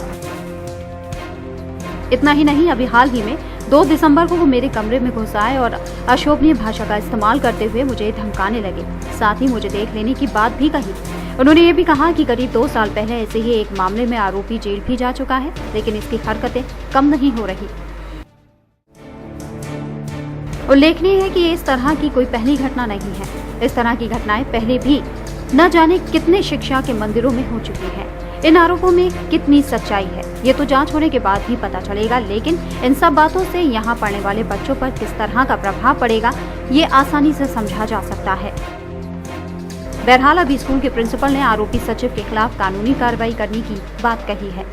इतना ही नहीं, अभी हाल ही में 2 दिसंबर को वो मेरे कमरे में घुस आए और अशोभनीय भाषा का इस्तेमाल करते हुए मुझे धमकाने लगे, साथ ही मुझे देख लेने की बात भी कही। उन्होंने ये भी कहा कि करीब 2 साल पहले ऐसे ही एक मामले में आरोपी जेल भी जा चुका है, लेकिन इसकी हरकतें कम नहीं हो रही। उल्लेखनीय है कि ये इस तरह की कोई पहली घटना नहीं है। इस तरह की घटनाएं पहले भी न जाने कितने शिक्षा के मंदिरों में हो चुकी हैं। इन आरोपों में कितनी सच्चाई है ये तो जांच होने के बाद ही पता चलेगा, लेकिन इन सब बातों से यहाँ पढ़ने वाले बच्चों पर किस तरह का प्रभाव पड़ेगा ये आसानी से समझा जा सकता है। बहरहाल अभी स्कूल के प्रिंसिपल ने आरोपी सचिव के खिलाफ कानूनी कार्रवाई करने की बात कही है।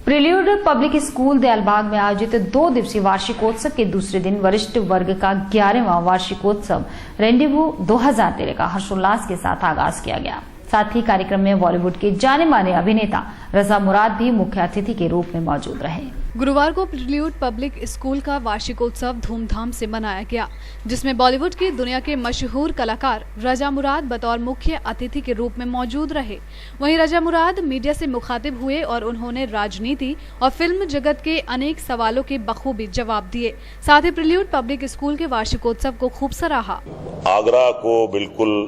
प्रिल्यूड पब्लिक स्कूल दयालबाग में आयोजित 2 दिवसीय वार्षिकोत्सव के दूसरे दिन वरिष्ठ वर्ग का 11वां वार्षिकोत्सव रेंडेवू 2013 का हर्षोल्लास के साथ आगाज किया गया। साथ ही कार्यक्रम में बॉलीवुड के जाने माने अभिनेता रजा मुराद भी मुख्य अतिथि के रूप में मौजूद रहे। गुरुवार को प्रिल्यूड पब्लिक स्कूल का वार्षिकोत्सव धूमधाम से मनाया गया, जिसमें बॉलीवुड की दुनिया के मशहूर कलाकार रजा मुराद बतौर मुख्य अतिथि के रूप में मौजूद रहे। वहीं रजा मुराद मीडिया से मुखातिब हुए और उन्होंने राजनीति और फिल्म जगत के अनेक सवालों के बखूबी जवाब दिए। साथ ही प्रिल्यूड पब्लिक स्कूल के वार्षिकोत्सव को खूब सराहा। आगरा को बिल्कुल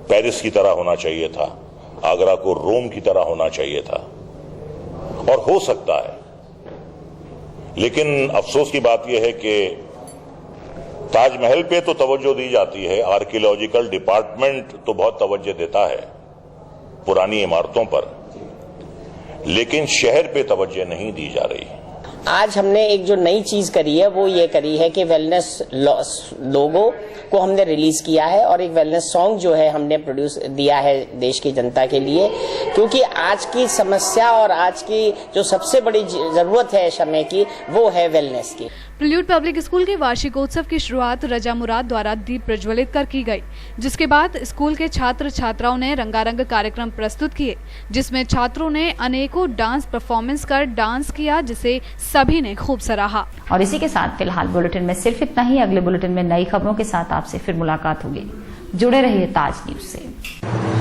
पेरिस की तरह होना चाहिए था, आगरा को रोम की तरह होना चाहिए था, और हो सकता है। लेकिन अफसोस की बात यह है कि ताजमहल पे तो तवज्जो दी जाती है, आर्कियोलॉजिकल डिपार्टमेंट तो बहुत तवज्जो देता है पुरानी इमारतों पर, लेकिन शहर पे तवज्जो नहीं दी जा रही। आज हमने एक जो नई चीज करी है वो ये करी है कि वेलनेस लोगो को हमने रिलीज किया है और एक वेलनेस सॉन्ग जो है हमने प्रोड्यूस दिया है देश की जनता के लिए, क्योंकि आज की समस्या और आज की जो सबसे बड़ी जरूरत है समय की वो है वेलनेस की। प्रिल्यूड पब्लिक स्कूल के वार्षिकोत्सव की शुरुआत रजा मुराद द्वारा दीप प्रज्वलित कर की गई, जिसके बाद स्कूल के छात्र छात्राओं ने रंगारंग कार्यक्रम प्रस्तुत किए, जिसमें छात्रों ने अनेकों डांस परफॉर्मेंस कर डांस किया, जिसे सभी ने खूब सराहा। और इसी के साथ फिलहाल बुलेटिन में सिर्फ इतना ही। अगले बुलेटिन में नई खबरों के साथ आपसे फिर मुलाकात होगी। जुड़े रहिए ताज न्यूज से।